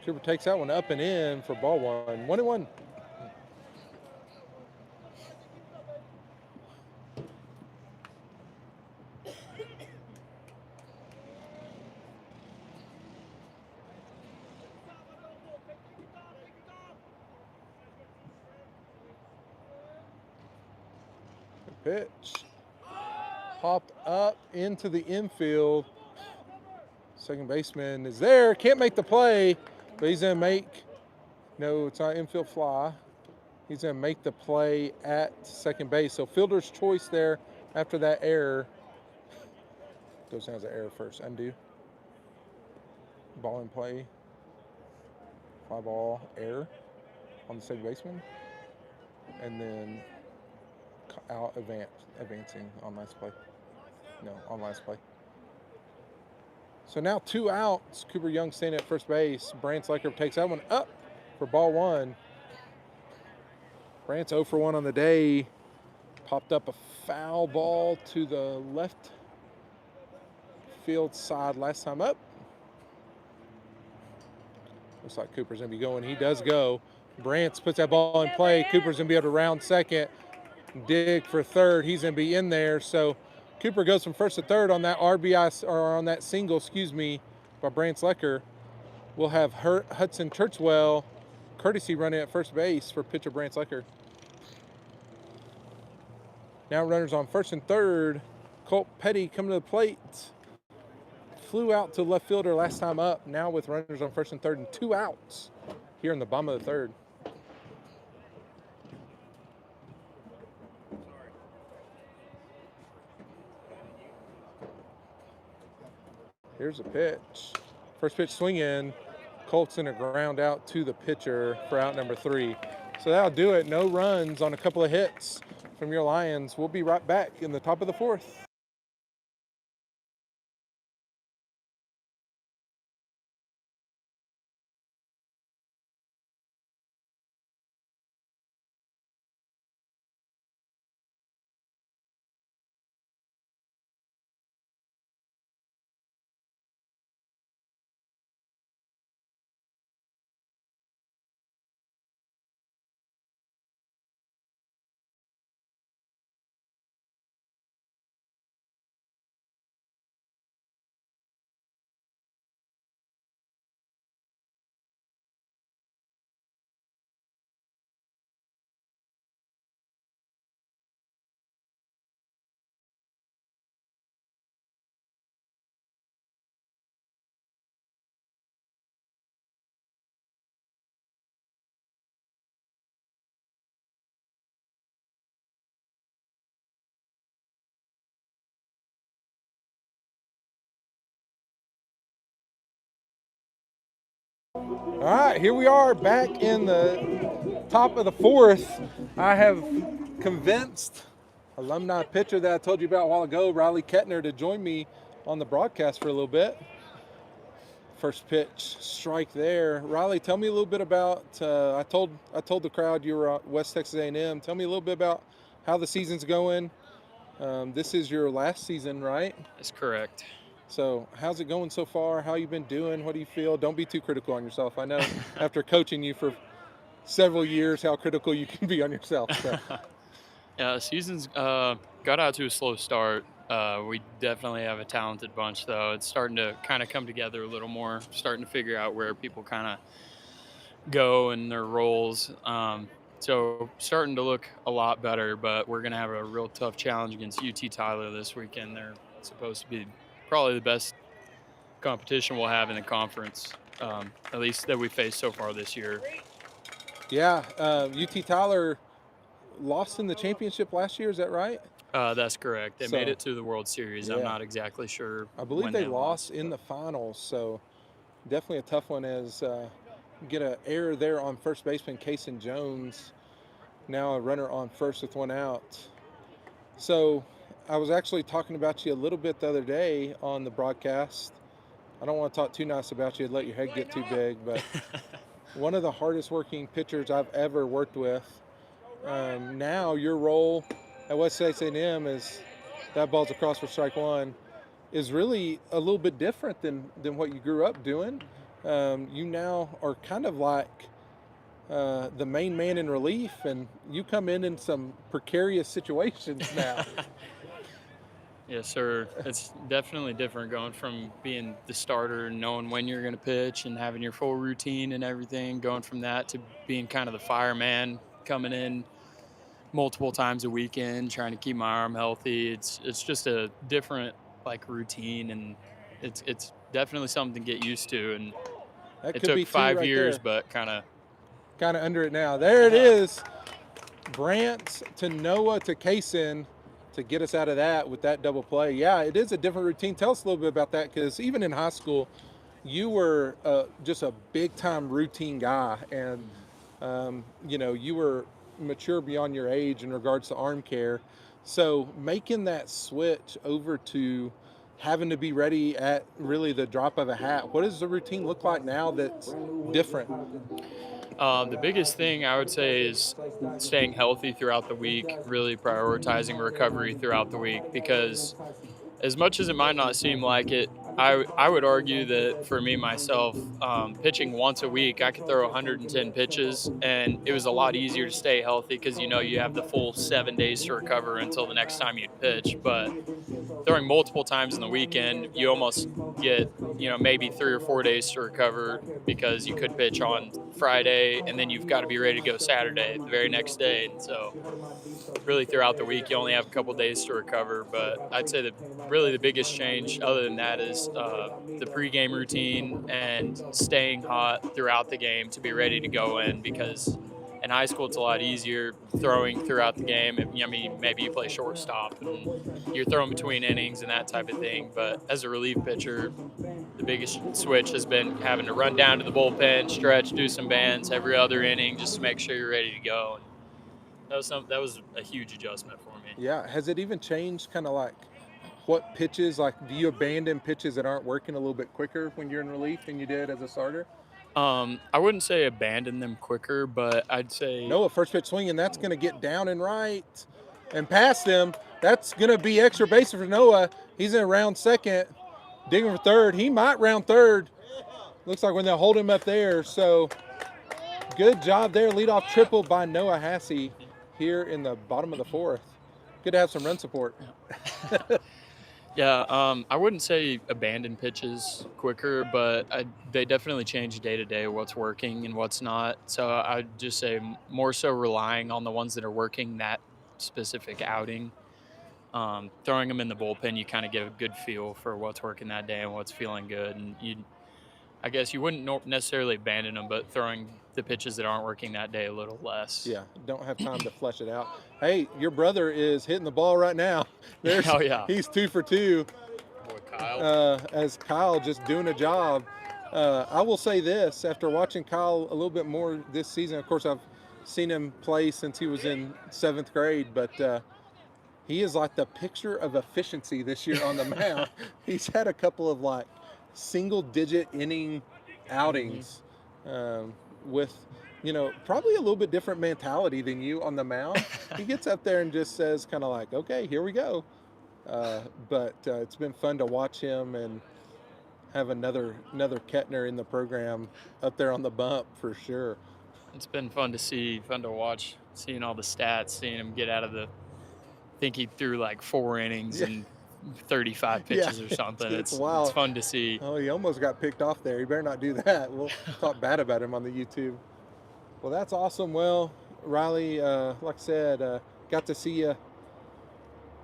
Cooper takes that one up and in for ball 1. 1-1. Pitch. Popped up into the infield. Second baseman is there. Can't make the play, but he's going to make, no, it's not infield fly. He's going to make the play at second base. So fielder's choice there after that error. Goes down as an error first. Undo. Ball in play. Fly ball, error on the second baseman. And then out advancing on last play. No, on last play. So now 2 outs. Cooper Young standing at first base. Brant Lecker takes that one up for ball 1. Brant's 0 for 1 on the day. Popped up a foul ball to the left field side last time up. Looks like Cooper's going to be going. He does go. Brant puts that ball in play. Cooper's going to be able to round second. Dig for third. He's going to be in there. So Cooper goes from first to third on that RBI, or on that single, by Brant Lecker. We'll have Hudson Churchwell, courtesy running at first base for pitcher Brant Lecker. Now runners on first and third. Colt Petty coming to the plate. Flew out to left fielder last time up. Now with runners on first and third and 2 outs here in the bottom of the third. Here's a pitch. First pitch swing in. Colt's in a ground out to the pitcher for out number 3. So that'll do it. No runs on a couple of hits from your Lions. We'll be right back in the top of the 4th. All right, here we are back in the top of the fourth. I have convinced alumni pitcher that I told you about a while ago, Riley Kettner, to join me on the broadcast for a little bit. First pitch, strike there. Riley, tell me a little bit about. I told the crowd you were at West Texas A&M. Tell me a little bit about how the season's going. This is your last season, right? That's correct. So how's it going so far? How you been doing? What do you feel? Don't be too critical on yourself. I know after coaching you for several years how critical you can be on yourself. So. Yeah, the season's got out to a slow start. We definitely have a talented bunch, though. It's starting to kind of come together a little more, starting to figure out where people kind of go in their roles. So starting to look a lot better, but we're going to have a real tough challenge against UT Tyler this weekend. They're supposed to be probably the best competition we'll have in the conference, at least that we faced so far this year. Yeah, UT Tyler lost in the championship last year, is that right? That's correct. They made it to the World Series. Yeah. I'm not exactly sure. I believe when they lost in the finals, so definitely a tough one as get an error there on first baseman Kason Jones. Now a runner on first with one out. So I was actually talking about you a little bit the other day on the broadcast. I don't want to talk too nice about you and let your head get too big, but one of the hardest working pitchers I've ever worked with. Now your role at West Texas A&M is that ball's across for strike one is really a little bit different than what you grew up doing. You now are kind of like the main man in relief, and you come in some precarious situations now. Yes, sir. It's definitely different going from being the starter and knowing when you're going to pitch and having your full routine and everything, going from that to being kind of the fireman, coming in multiple times a weekend, trying to keep my arm healthy. It's just a different routine, and it's definitely something to get used to. And That it could be took two 5 right years, there. but kind of Under it now. There it is. Brant to Noah to Kason to get us out of that with that double play. Yeah, it is a different routine. Tell us a little bit about that, because even in high school, you were just a big-time routine guy, and you were mature beyond your age in regards to arm care. So making that switch over to having to be ready at really the drop of a hat, what does the routine look like now that's different? The biggest thing I would say is staying healthy throughout the week, really prioritizing recovery throughout the week, because as much as it might not seem like it, I would argue that for me, myself, pitching once a week, I could throw 110 pitches, and it was a lot easier to stay healthy because, you have the full 7 days to recover until the next time you'd pitch. But throwing multiple times in the weekend, you almost get, maybe 3 or 4 days to recover, because you could pitch on Friday and then you've got to be ready to go Saturday, the very next day. And so really throughout the week, you only have a couple days to recover. But I'd say that really the biggest change other than that is the pregame routine and staying hot throughout the game to be ready to go in, because in high school it's a lot easier throwing throughout the game. Maybe you play shortstop and you're throwing between innings and that type of thing. But as a relief pitcher, the biggest switch has been having to run down to the bullpen, stretch, do some bands every other inning just to make sure you're ready to go. And that was a huge adjustment for me. Yeah, has it even changed kind of like what pitches, like do you abandon pitches that aren't working a little bit quicker when you're in relief than you did as a starter? I wouldn't say abandon them quicker, but I'd say Noah, first pitch swinging, that's going to get down and right and past him. That's going to be extra base for Noah. He's in round second, digging for third. He might round third. Looks like when they'll hold him up there. So good job there. Leadoff triple by Noah Hassey here in the bottom of the fourth. Good to have some run support. Yeah, I wouldn't say abandon pitches quicker, but they definitely change day to day what's working and what's not. So I'd just say more so relying on the ones that are working that specific outing. Throwing them in the bullpen, you kind of get a good feel for what's working that day and what's feeling good. And I guess you wouldn't necessarily abandon them, but throwing the pitches that aren't working that day a little less. Yeah, don't have time to flesh it out. Hey, your brother is hitting the ball right now. Oh, yeah. He's 2 for 2. Boy, Kyle. As Kyle just doing a job. I will say this, after watching Kyle a little bit more this season, of course, I've seen him play since he was in 7th grade, but he is like the picture of efficiency this year on the mound. He's had a couple of like single-digit inning outings with, probably a little bit different mentality than you on the mound. He gets up there and just says kind of like, okay, here we go. But it's been fun to watch him and have another Kettner in the program up there on the bump for sure. It's been fun to see, fun to watch, seeing all the stats, seeing him get out of the. I think he threw like 4 innings and 35 pitches or something. It's It's wild. fun to see. Oh, he almost got picked off there. He better not do that. We'll talk bad about him on the YouTube. Well, that's awesome. Well, Riley, like I said, got to see you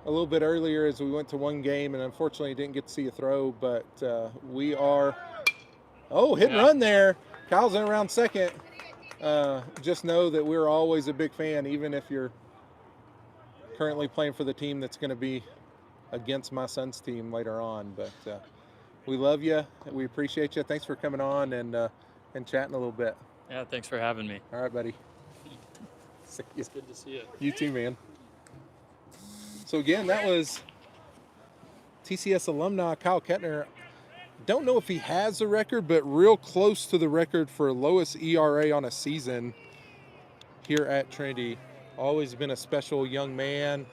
a little bit earlier as we went to one game, and unfortunately didn't get to see you throw, but we are hit and run there. Kyle's in around second. Just know that we're always a big fan, even if you're currently playing for the team that's going to be against my son's team later on. But we love you. We appreciate you. Thanks for coming on and chatting a little bit. Yeah, thanks for having me. All right, buddy. It's good to see you. You too, man. So again, that was TCS alumni Kyle Kettner. Don't know if he has the record, but real close to the record for lowest ERA on a season here at Trinity. Always been a special young man.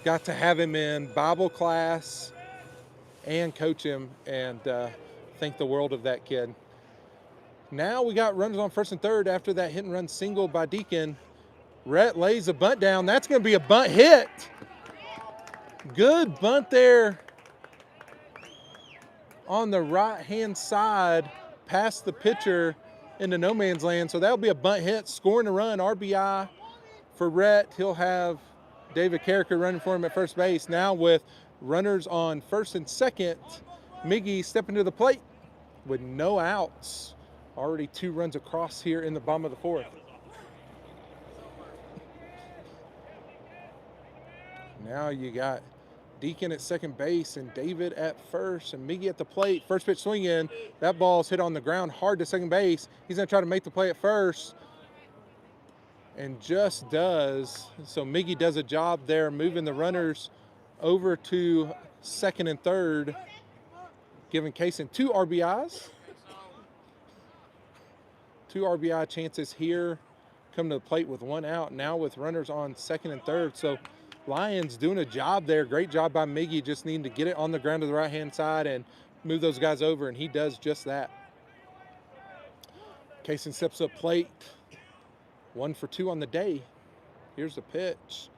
Got to have him in Bible class and coach him, and think the world of that kid. Now we got runners on first and third after that hit and run single by Deacon. Rhett lays a bunt down. That's going to be a bunt hit. Good bunt there on the right-hand side past the pitcher into no man's land. So that'll be a bunt hit, scoring a run, RBI for Rhett. He'll have David Carricker running for him at first base. Now with runners on first and second, Miggy stepping to the plate with no outs. Already 2 runs across here in the bottom of the 4th. Now you got Deacon at second base and David at first and Miggy at the plate. First pitch swing in. That ball's hit on the ground hard to second base. He's going to try to make the play at first and just does. So Miggy does a job there, moving the runners over to second and third, giving Kaysen 2 RBIs. 2 RBI chances here. Come to the plate with 1 out. Now with runners on second and third. So Lions doing a job there. Great job by Miggy, just needing to get it on the ground to the right-hand side and move those guys over, and he does just that. Kaysen steps up plate. 1 for 2 on the day. Here's the pitch.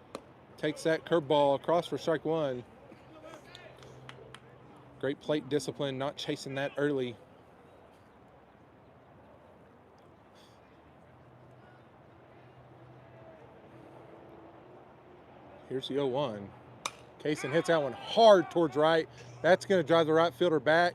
Takes that curveball across for strike 1. Great plate discipline, not chasing that early. Here's the 0-1. Kaysen hits that one hard towards right. That's going to drive the right fielder back.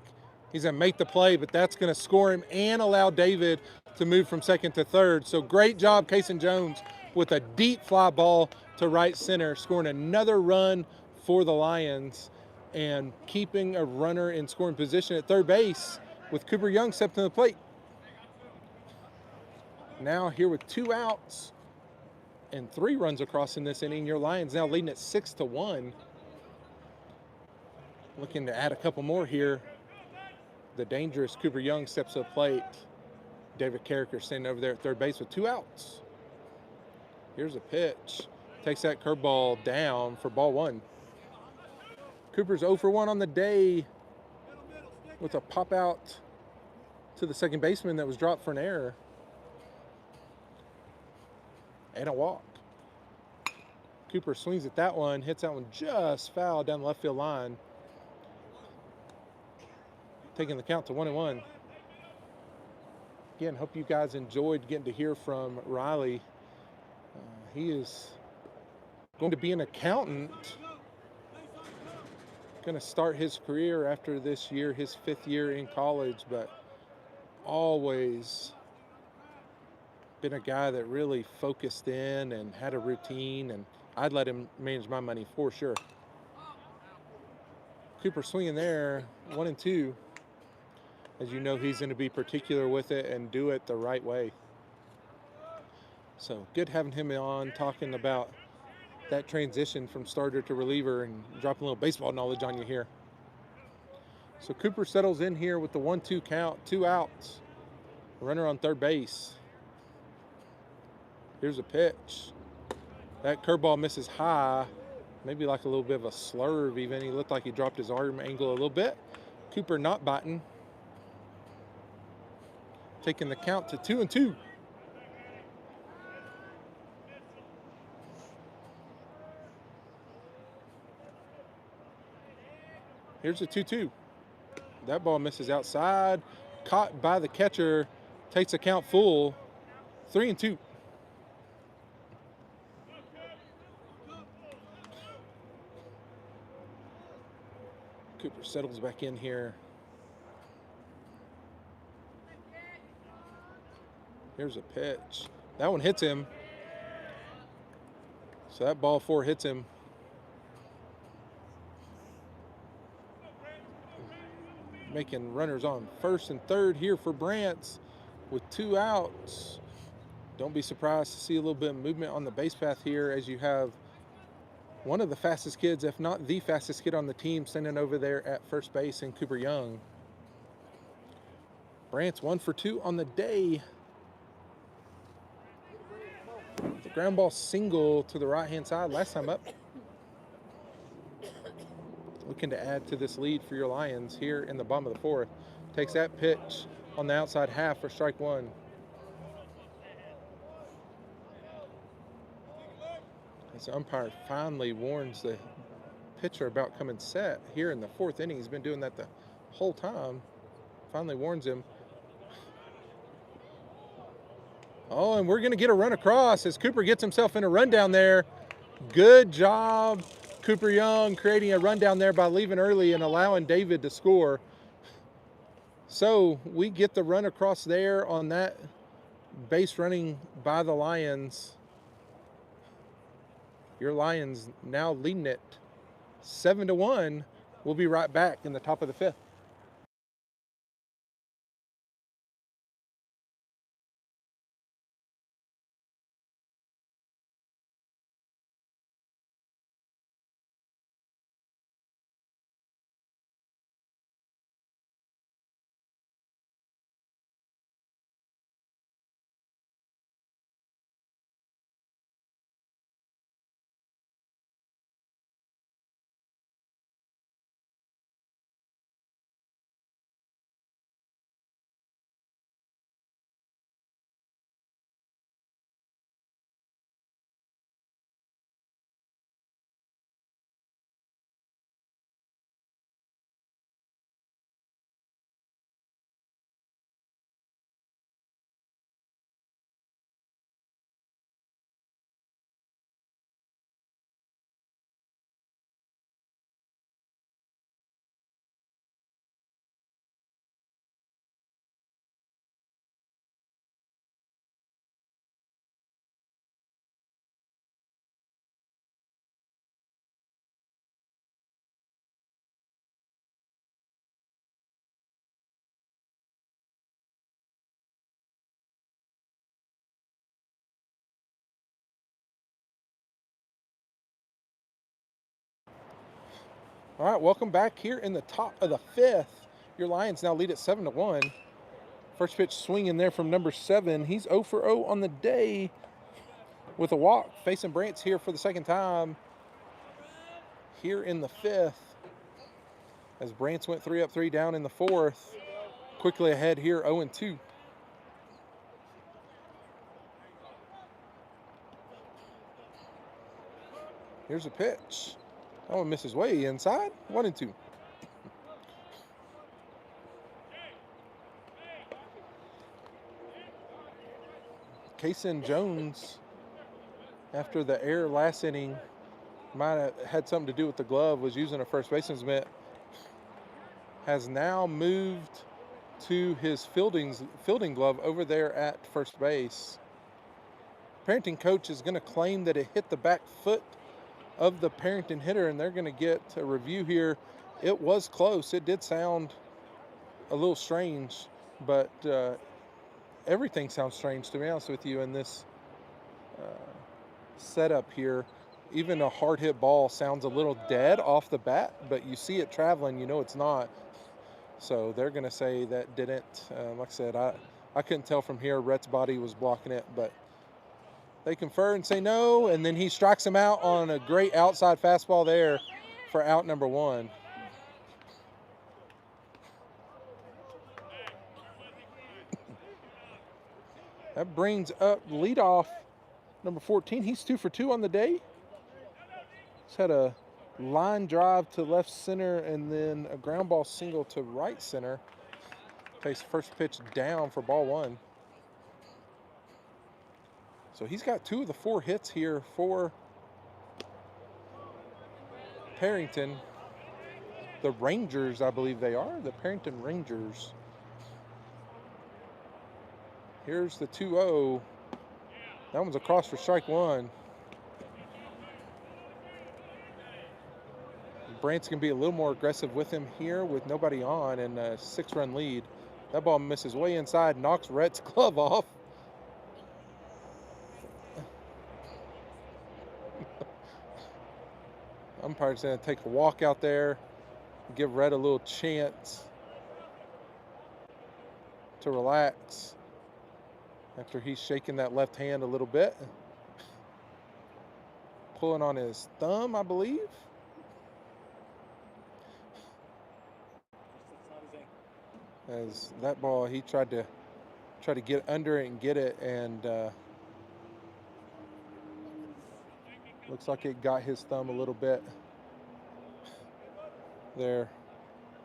He's going to make the play, but that's going to score him and allow David to move from second to third. So great job, Kaysen Jones, with a deep fly ball to right center, scoring another run for the Lions and keeping a runner in scoring position at third base with Cooper Young stepping to the plate. Now here with 2 outs and 3 runs across in this inning, your Lions now leading at 6-1. Looking to add a couple more here. The dangerous Cooper Young steps to the plate. David Carricker standing over there at third base with 2 outs. Here's a pitch. Takes that curveball down for ball 1. Cooper's 0 for 1 on the day with a pop out to the second baseman that was dropped for an error. And a walk. Cooper swings at that one, hits that one just foul down the left field line. Taking the count to 1-1. Again, hope you guys enjoyed getting to hear from Riley. He is going to be an accountant. Going to start his career after this year, his 5th year in college, but always been a guy that really focused in and had a routine, and I'd let him manage my money for sure. Cooper swinging there, 1-2. as you know, he's going to be particular with it and do it the right way. So good having him on, talking about that transition from starter to reliever and dropping a little baseball knowledge on you here. So Cooper settles in here with the 1-2 count, 2 outs. Runner on third base. Here's a pitch. That curveball misses high, maybe like a little bit of a slurve even. He looked like he dropped his arm angle a little bit. Cooper not biting. Taking the count to 2-2. Here's a 2-2. That ball misses outside. Caught by the catcher. Takes the count full. 3-2. Cooper settles back in here. Here's a pitch. That one hits him. So that ball 4 hits him. Making runners on first and third here for Brants with 2 outs. Don't be surprised to see a little bit of movement on the base path here as you have one of the fastest kids, if not the fastest kid on the team, standing over there at first base in Cooper Young. Brants 1 for 2 on the day. The ground ball single to the right-hand side last time up. Looking to add to this lead for your Lions here in the bottom of the 4th. Takes that pitch on the outside half for strike 1. As the umpire finally warns the pitcher about coming set here in the 4th inning. He's been doing that the whole time. Finally warns him. Oh, and we're going to get a run across as Cooper gets himself in a rundown there. Good job, Cooper Young, creating a rundown there by leaving early and allowing David to score. So we get the run across there on that base running by the Lions. Your Lions now leading it 7-1. We'll be right back in the top of the 5th. All right, welcome back here in the top of the 5th. Your Lions now lead at 7-1. First pitch swinging there from number 7. He's 0 for 0 on the day with a walk. Facing Brants here for the second time here in the 5th. As Brants went 3 up, 3 down in the 4th. Quickly ahead here, 0-2. Here's a pitch. That one misses way inside. 1-2. Kaysen Jones, after the error last inning, might have had something to do with the glove, was using a first baseman's mitt, has now moved to his fielding glove over there at first base. Perryton coach is going to claim that it hit the back foot of the Perryton hitter, and they're going to get a review here. It was close. It did sound a little strange, but everything sounds strange, to be honest with you, in this setup here. Even a hard hit ball sounds a little dead off the bat, but you see it traveling, you know it's not. So they're going to say that didn't. Like I said, I couldn't tell from here. Rhett's body was blocking it, but they confer and say no, and then he strikes him out on a great outside fastball there for out number 1. That brings up leadoff number 14. He's 2 for 2 on the day. He's had a line drive to left center and then a ground ball single to right center. Takes first pitch down for ball 1. So he's got 2 of the 4 hits here for Perryton. The Rangers, I believe they are. The Perryton Rangers. Here's the 2-0. That one's across for strike 1. Brant's going to be a little more aggressive with him here with nobody on and a 6-run lead. That ball misses way inside, knocks Rhett's glove off. Umpire's going to take a walk out there, give Rhett a little chance to relax after he's shaking that left hand a little bit. Pulling on his thumb, I believe. As that ball, he tried to get under it and get it, and looks like it got his thumb a little bit there.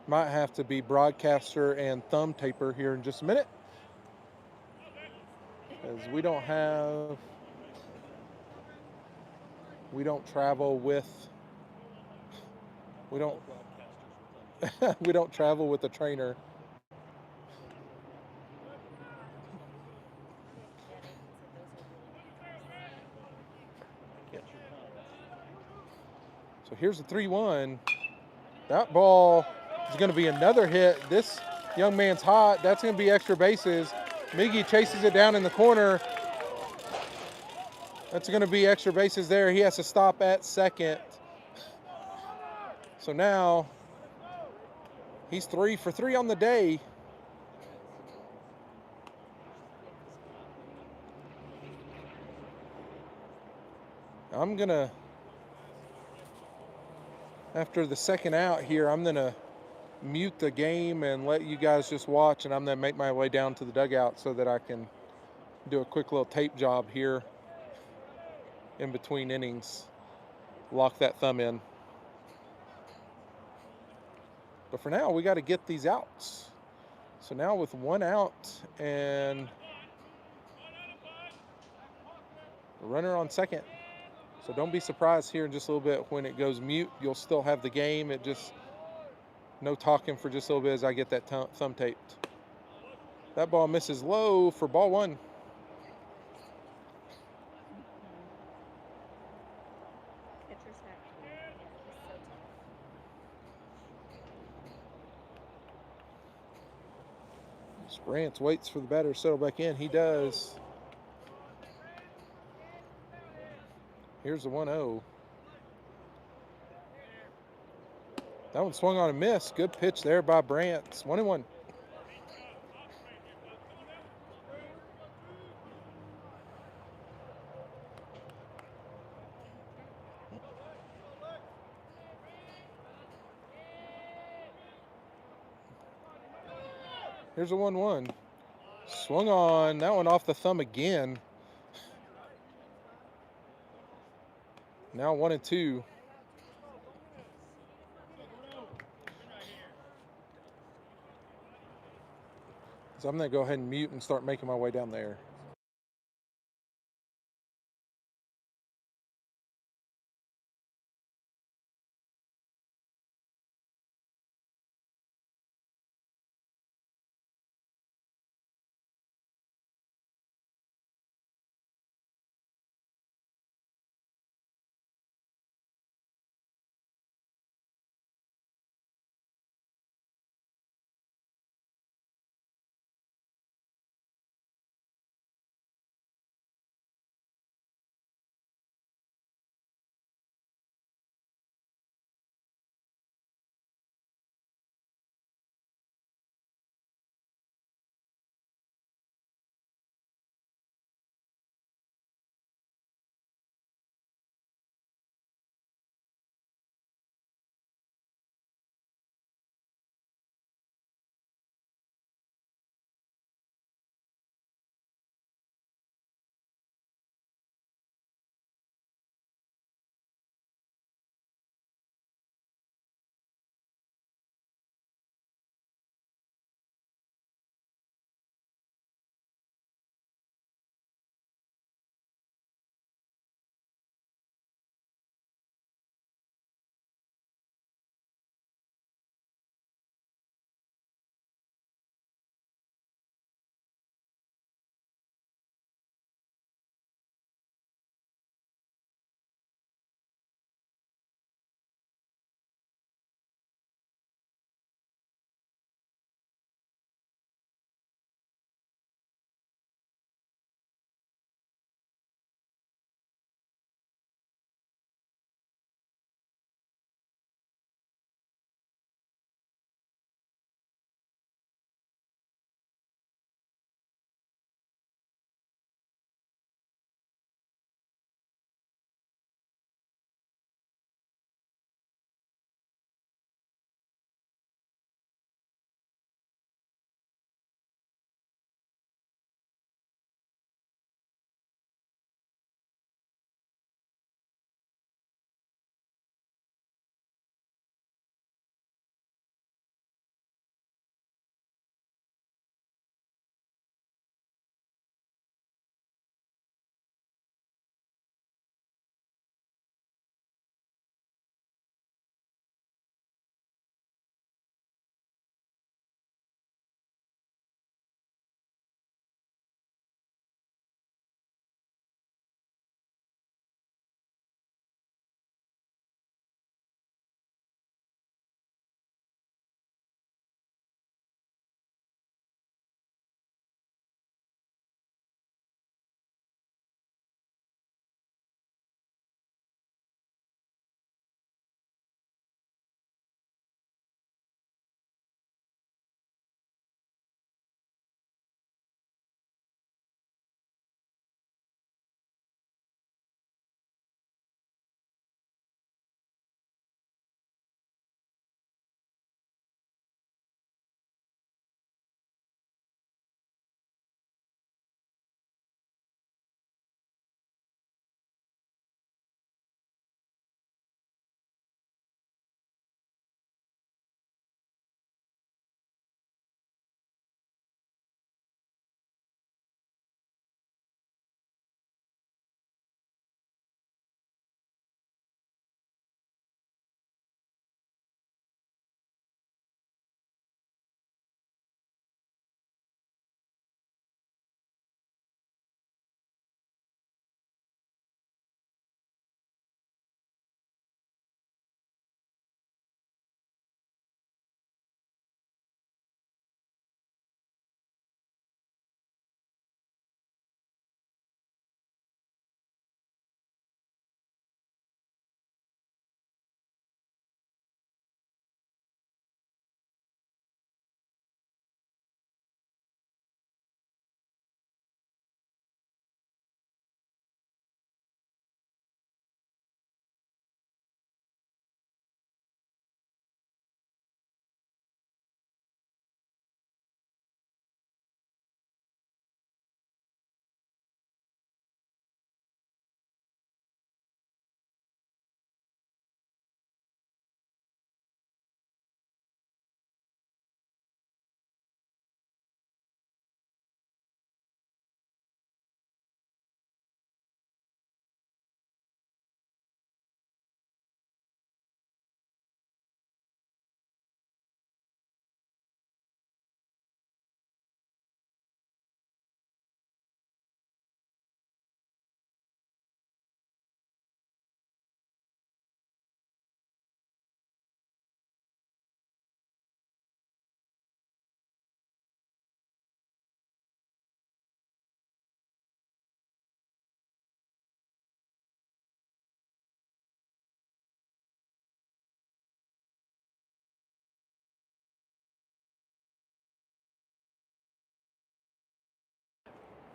Might have to be broadcaster and thumb taper here in just a minute, as we don't travel with we don't travel with a trainer. So here's the 3-1. That ball is going to be another hit. This young man's hot. That's going to be extra bases. Miggy chases it down in the corner. That's going to be extra bases there. He has to stop at second. So now he's 3 for 3 on the day. I'm going to, after the second out here, I'm going to mute the game and let you guys just watch, and I'm going to make my way down to the dugout so that I can do a quick little tape job here in between innings. Lock that thumb in. But for now, we got to get these outs. So now with 1 out and a runner on second. So don't be surprised here in just a little bit when it goes mute. You'll still have the game. It just, no talking for just a little bit as I get that thumb taped. That ball misses low for ball 1. Sprance waits for the batter to settle back in. He does. Here's the 1-0. That one swung on a miss. Good pitch there by Brants. 1-1. Here's a 1-1. Swung on. That one off the thumb again. Now 1-2. So I'm going to go ahead and mute and start making my way down there.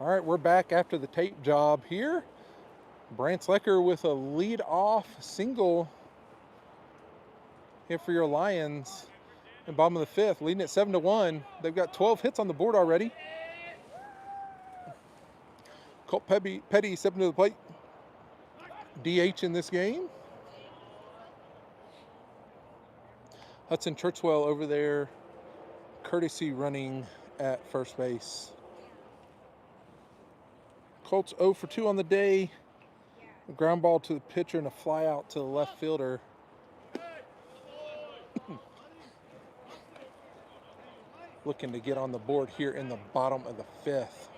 All right, we're back after the tape job here. Brant Lecker with a lead-off single here for your Lions in bottom of the fifth, leading at 7-1. They've got 12 hits on the board already. Colt Petty stepping to the plate. DH in this game. Hudson Churchwell over there, courtesy running at first base. Colts 0 for 2 on the day. A ground ball to the pitcher and a fly out to the left fielder. Looking to get on the board here in the bottom of the fifth.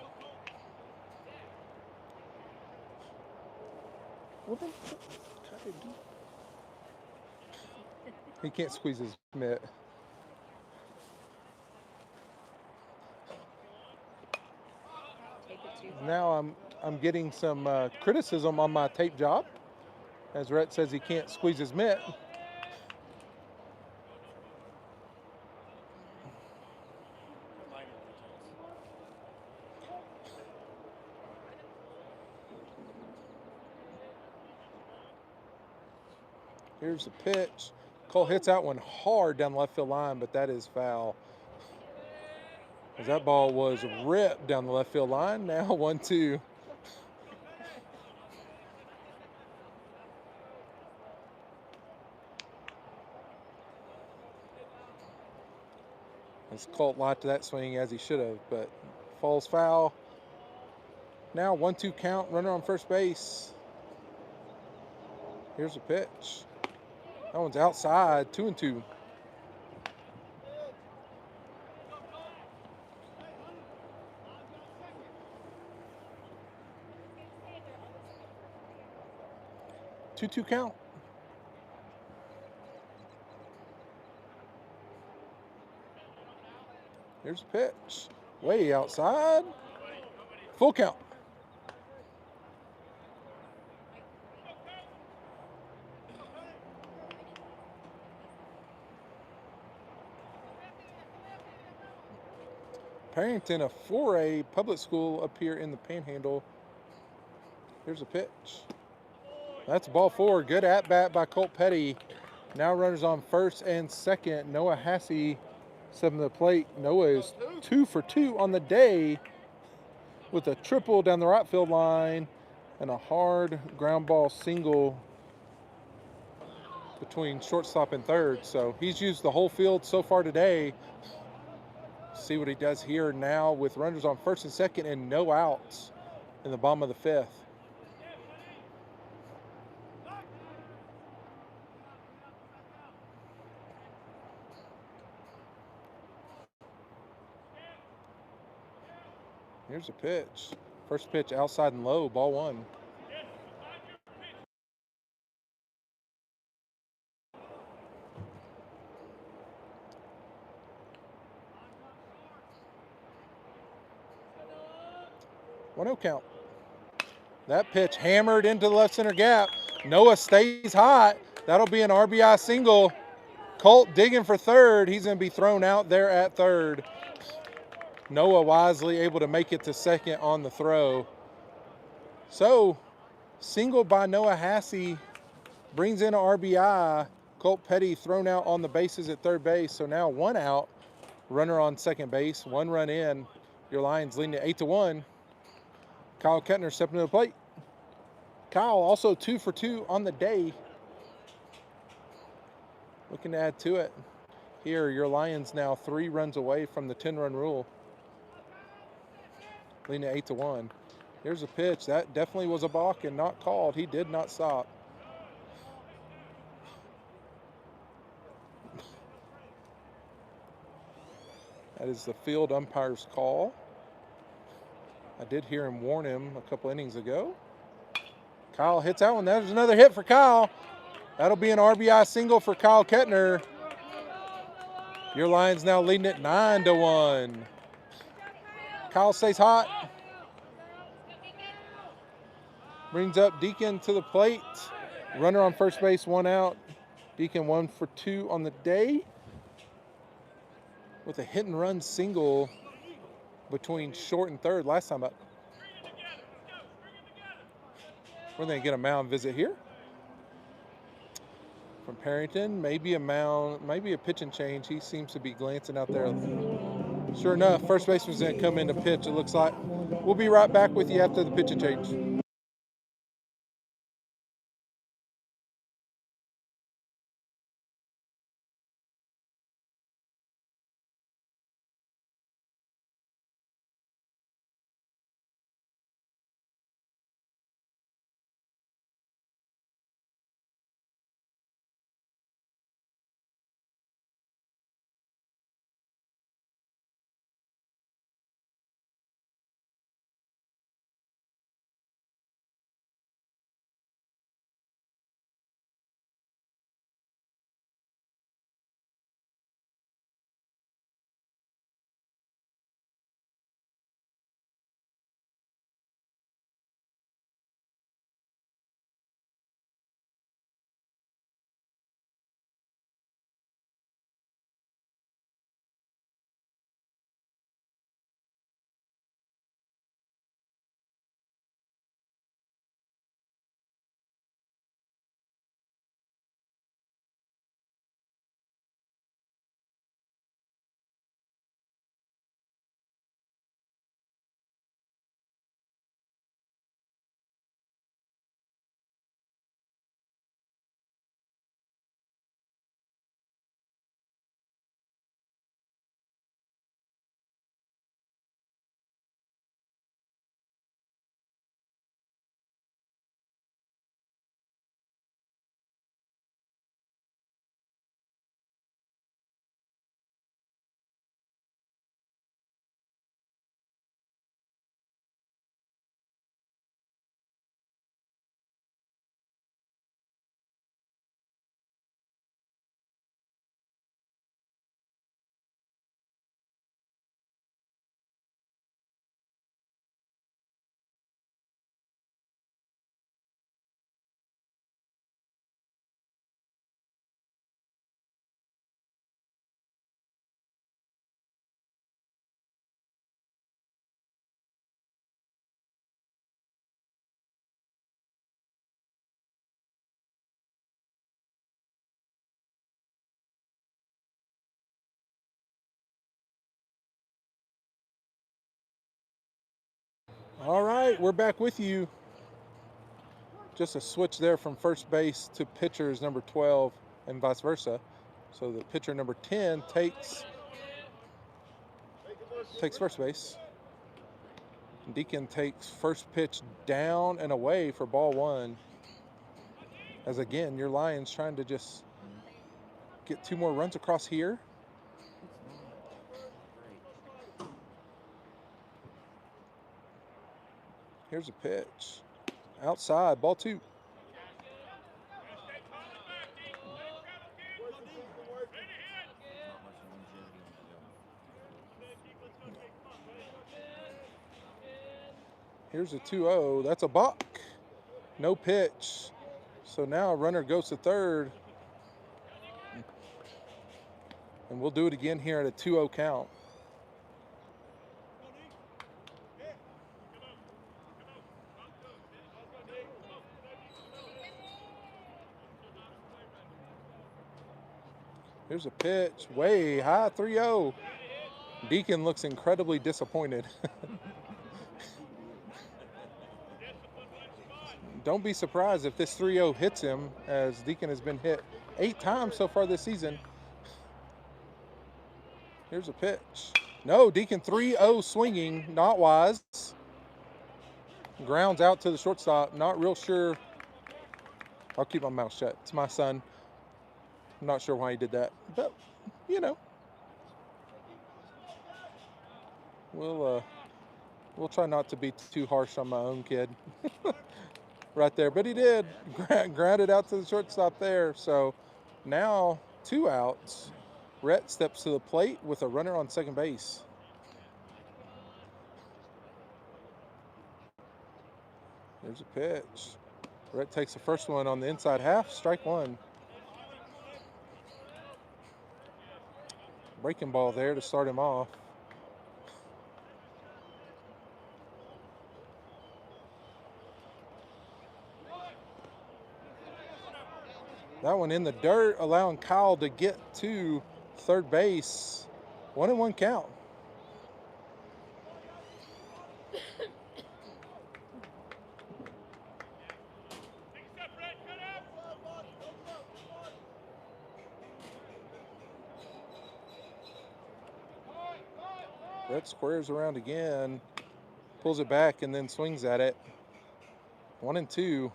He can't squeeze his mitt. Now I'm getting some criticism on my tape job, as Rhett says he can't squeeze his mitt. Here's the pitch. Cole hits that one hard down the left field line, but that is foul. As that ball was ripped down the left field line. Now 1-2. As Colt lied to that swing as he should have, but falls foul. Now 1-2 count, runner on first base. Here's a pitch. That one's outside, 2-2. Two count. Here's a pitch. Way outside. Full count. Perryton, a 4A public school up here in the Panhandle. Here's a pitch. That's ball four. Good at bat by Colt Petty. Now runners on first and second. Noah Hassey stepping to the plate. Noah is 2 for 2 on the day with a triple down the right field line and a hard ground ball single between shortstop and third. So he's used the whole field so far today. See what he does here now with runners on first and second and no outs in the bottom of the fifth. Here's a pitch. First pitch outside and low, ball one. One 0 count. That pitch hammered into the left center gap. Noah stays hot. That'll be an RBI single. Colt digging for third. He's going to be thrown out there at third. Noah wisely able to make it to second on the throw. So, single by Noah Hassey brings in an RBI. Colt Petty thrown out on the bases at third base. So now one out, runner on second base, one run in. Your Lions leading at 8-1. Kyle Kettner stepping to the plate. Kyle also 2 for 2 on the day. Looking to add to it. Here, your Lions now 3 runs away from the 10-run rule. Leading at 8-1. Here's a pitch. That definitely was a balk and not called. He did not stop. That is the field umpire's call. I did hear him warn him a couple innings ago. Kyle hits that one. There's another hit for Kyle. That'll be an RBI single for Kyle Kettner. Your Lions now leading it 9-1. Kyle stays hot. Brings up Deacon to the plate. Runner on first base, one out. Deacon 1 for 2 on the day with a hit and run single between short and third last time up. We're going to get a mound visit here from Perryton. Maybe a pitch and change. He seems to be glancing out there. Sure enough, first baseman's going to come in to pitch, it looks like. We'll be right back with you after the pitch and change. All right, we're back with you. Just a switch there from first base to pitchers number 12 and vice versa. So the pitcher number 10 takes first base. Deacon takes first pitch down and away for ball one. As again, your Lions trying to just get 2 more runs across here. Here's a pitch. Outside, ball 2. Here's a 2-0. That's a balk. No pitch. So now a runner goes to third. And we'll do it again here at a 2-0 count. Here's a pitch, way high, 3-0. Deacon looks incredibly disappointed. Don't be surprised if this 3-0 hits him, as Deacon has been hit 8 times so far this season. Here's a pitch. No, Deacon 3-0 swinging, not wise. Grounds out to the shortstop, not real sure. I'll keep my mouth shut. It's my son. I'm not sure why he did that, but you know. We'll try not to be too harsh on my own kid. Right there, but he did ground it out to the shortstop there. So now 2 outs. Rhett steps to the plate with a runner on second base. There's a pitch. Rhett takes the first one on the inside half, strike 1. Breaking ball there to start him off. That one in the dirt, allowing Kyle to get to third base. 1-1 count. Brett squares around again, pulls it back, and then swings at it. 1-2.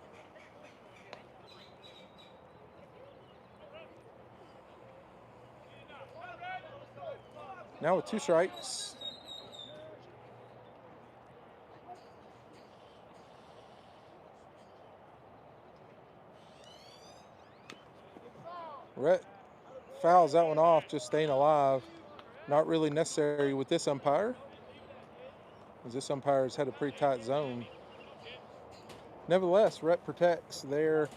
Now with 2 strikes. Rhett fouls that one off, just staying alive. Not really necessary with this umpire, as this umpire has had a pretty tight zone. Nevertheless, Rhett protects there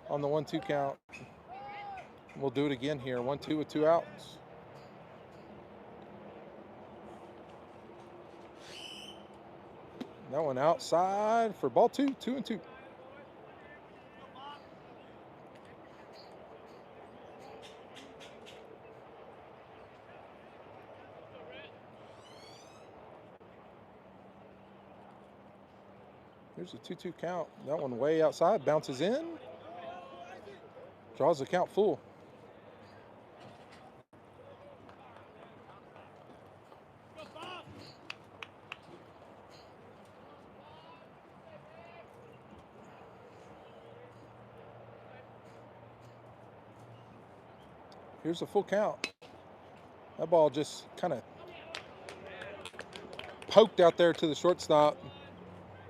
on the 1-2 count. We'll do it again here. 1-2 with 2 outs. That one outside for ball 2, 2-2. Here's a 2-2 count. That one way outside, bounces in. Draws the count full. Here's a full count. That ball just kind of poked out there to the shortstop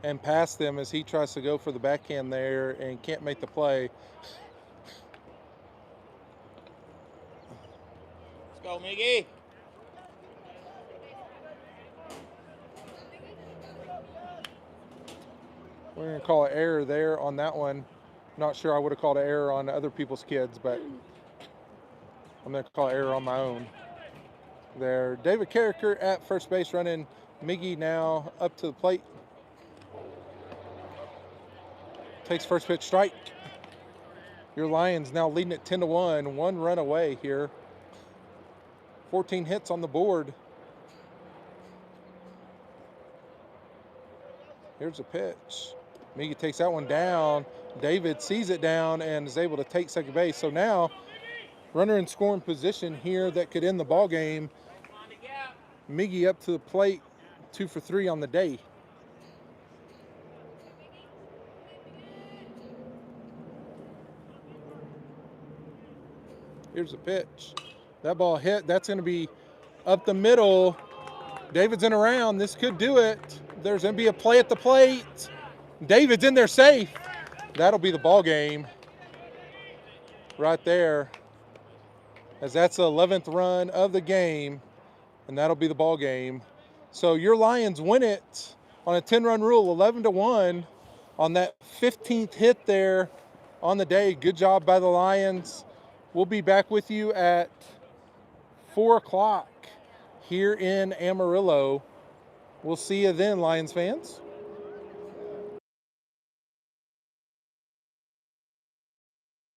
and past them as he tries to go for the backhand there and can't make the play. Let's go, Miggy. We're going to call an error there on that one. Not sure I would have called an error on other people's kids, but I'm going to call an error on my own. There, David Carricker at first base running. Miggy now up to the plate. Takes first pitch strike. Your Lions now leading at 10-1. 1 run away here. 14 hits on the board. Here's a pitch. Miggy takes that one down. David sees it down and is able to take second base. So now, runner in scoring position here that could end the ball game. Miggy up to the plate, 2 for 3 on the day. Here's a pitch. That ball hit. That's going to be up the middle. David's in around. This could do it. There's going to be a play at the plate. David's in there safe. That'll be the ball game right there, as that's the 11th run of the game, and that'll be the ball game. So your Lions win it on a 10-run rule, 11-1 on that 15th hit there on the day. Good job by the Lions. We'll be back with you at 4 o'clock here in Amarillo. We'll see you then, Lions fans.